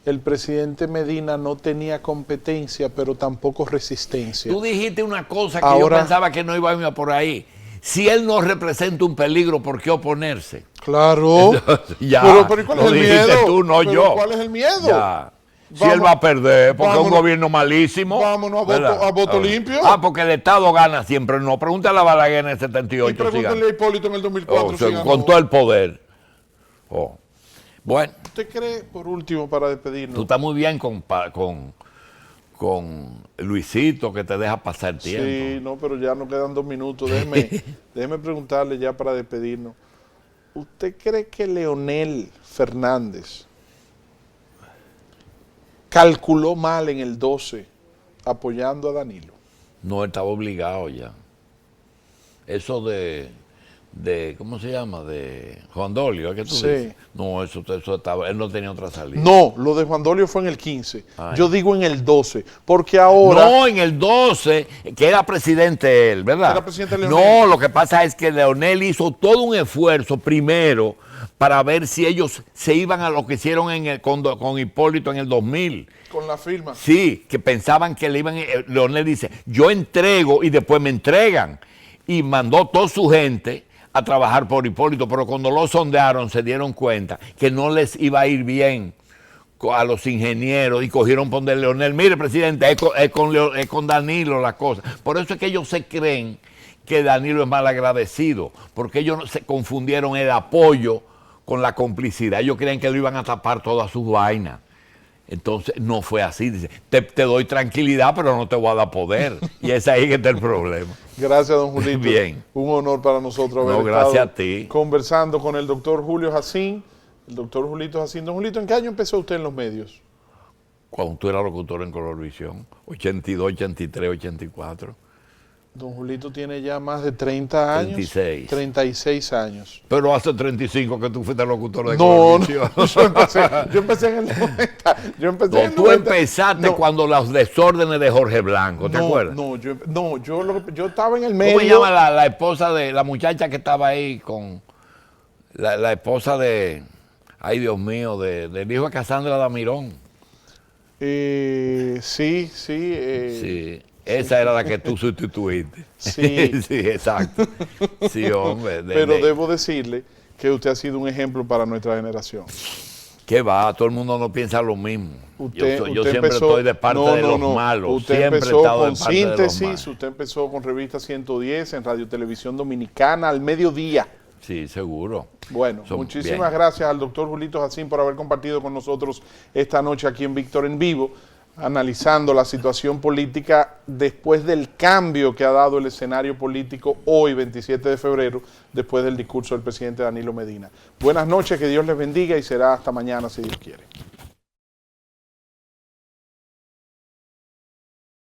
[SPEAKER 1] el presidente Medina no tenía competencia, pero tampoco resistencia.
[SPEAKER 2] Tú dijiste una cosa que
[SPEAKER 1] Ahora,
[SPEAKER 2] yo pensaba que no iba a ir por ahí. Si él no representa un peligro, ¿por qué oponerse?
[SPEAKER 1] Claro.
[SPEAKER 2] Ya,
[SPEAKER 1] pero ¿y cuál es
[SPEAKER 2] lo
[SPEAKER 1] el
[SPEAKER 2] dijiste
[SPEAKER 1] miedo?
[SPEAKER 2] tú, no
[SPEAKER 1] Pero
[SPEAKER 2] yo.
[SPEAKER 1] ¿cuál es el miedo?
[SPEAKER 2] Ya. Si
[SPEAKER 1] Vamos-
[SPEAKER 2] él va a perder, porque es un
[SPEAKER 1] vámonos-
[SPEAKER 2] gobierno malísimo.
[SPEAKER 1] vámonos
[SPEAKER 2] ¿verdad?
[SPEAKER 1] a voto limpio.
[SPEAKER 2] Ah, porque el Estado gana siempre. No, pregúntale a Balaguer en el 78.
[SPEAKER 1] Y pregúntenle
[SPEAKER 2] si
[SPEAKER 1] a
[SPEAKER 2] gana.
[SPEAKER 1] Hipólito en el 2004 si ganó.
[SPEAKER 2] Con todo el poder. Oh. Bueno,
[SPEAKER 1] ¿Usted cree, por último, para despedirnos?
[SPEAKER 2] tú estás muy bien con Luisito, que te deja pasar tiempo.
[SPEAKER 1] Sí, no, pero ya nos quedan 2 minutos. Déjeme preguntarle ya para despedirnos. ¿Usted cree que Leonel Fernández calculó mal en el 12 apoyando a Danilo?
[SPEAKER 2] No, él estaba obligado ya. Eso de ¿cómo se llama? De Juan Dolio, ¿es que tú
[SPEAKER 1] Sí.
[SPEAKER 2] dices? No, eso estaba, él no tenía otra salida.
[SPEAKER 1] No, lo de Juan Dolio fue en el 15.
[SPEAKER 2] Ay.
[SPEAKER 1] Yo digo en el 12, porque ahora...
[SPEAKER 2] No, en el 12, que era presidente él, ¿verdad?
[SPEAKER 1] Era presidente Leonel.
[SPEAKER 2] No, lo que pasa es que Leonel hizo todo un esfuerzo primero para ver si ellos se iban a lo que hicieron con Hipólito en el 2000.
[SPEAKER 1] Con la firma.
[SPEAKER 2] Sí, que pensaban que le iban... Leonel dice, yo entrego y después me entregan. Y mandó toda su gente a trabajar por Hipólito, pero cuando lo sondearon se dieron cuenta que no les iba a ir bien a los ingenieros y cogieron por donde Leonel. Mire, presidente, es con Danilo la cosa. Por eso es que ellos se creen que Danilo es mal agradecido, porque ellos se confundieron el apoyo con la complicidad. Ellos creen que lo iban a tapar todas sus vainas. Entonces no fue así. Dice, te doy tranquilidad, pero no te voy a dar poder. Y ese ahí que está el problema.
[SPEAKER 1] Gracias, don Julito.
[SPEAKER 2] Bien.
[SPEAKER 1] Un honor para nosotros haber
[SPEAKER 2] gracias
[SPEAKER 1] estado
[SPEAKER 2] a ti.
[SPEAKER 1] Conversando con el doctor Julio Jacín, el doctor Julito Jacín. Don Julito, ¿en qué año empezó usted en los medios?
[SPEAKER 2] Cuando tú eras locutor en Colorvisión, 82, 83, 84.
[SPEAKER 1] Don Julito tiene ya más de 30 años.
[SPEAKER 2] 36.
[SPEAKER 1] 36 años.
[SPEAKER 2] Pero hace 35 que tú fuiste locutor de
[SPEAKER 1] No,
[SPEAKER 2] Colorvisión.
[SPEAKER 1] yo empecé en el 90. Yo empecé
[SPEAKER 2] No,
[SPEAKER 1] en el
[SPEAKER 2] tú
[SPEAKER 1] 90.
[SPEAKER 2] empezaste
[SPEAKER 1] No.
[SPEAKER 2] cuando los desórdenes de Jorge Blanco, ¿te acuerdas?
[SPEAKER 1] Yo estaba en el medio.
[SPEAKER 2] ¿Cómo se llama la esposa de la muchacha que estaba ahí con la esposa de, ay Dios mío, del hijo de Casandra Damirón?
[SPEAKER 1] Sí.
[SPEAKER 2] Sí, esa era la que tú sustituiste.
[SPEAKER 1] Sí.
[SPEAKER 2] Sí, exacto. Sí, hombre.
[SPEAKER 1] Pero debo decirle que usted ha sido un ejemplo para nuestra generación.
[SPEAKER 2] ¿Qué va? Todo el mundo no piensa lo mismo.
[SPEAKER 1] Usted
[SPEAKER 2] yo siempre
[SPEAKER 1] empezó,
[SPEAKER 2] estoy de parte de los malos.
[SPEAKER 1] Usted
[SPEAKER 2] Siempre he
[SPEAKER 1] empezó
[SPEAKER 2] estado
[SPEAKER 1] con
[SPEAKER 2] de parte de los
[SPEAKER 1] Síntesis,
[SPEAKER 2] malos.
[SPEAKER 1] usted empezó con Revista 110 en Radio Televisión Dominicana al mediodía.
[SPEAKER 2] Sí, seguro.
[SPEAKER 1] Bueno,
[SPEAKER 2] Son
[SPEAKER 1] muchísimas
[SPEAKER 2] bien.
[SPEAKER 1] gracias al doctor Julito Jacín por haber compartido con nosotros esta noche aquí en Víctor en Vivo, analizando la situación política después del cambio que ha dado el escenario político hoy, 27 de febrero, después del discurso del presidente Danilo Medina. Buenas noches, que Dios les bendiga y será hasta mañana si Dios quiere.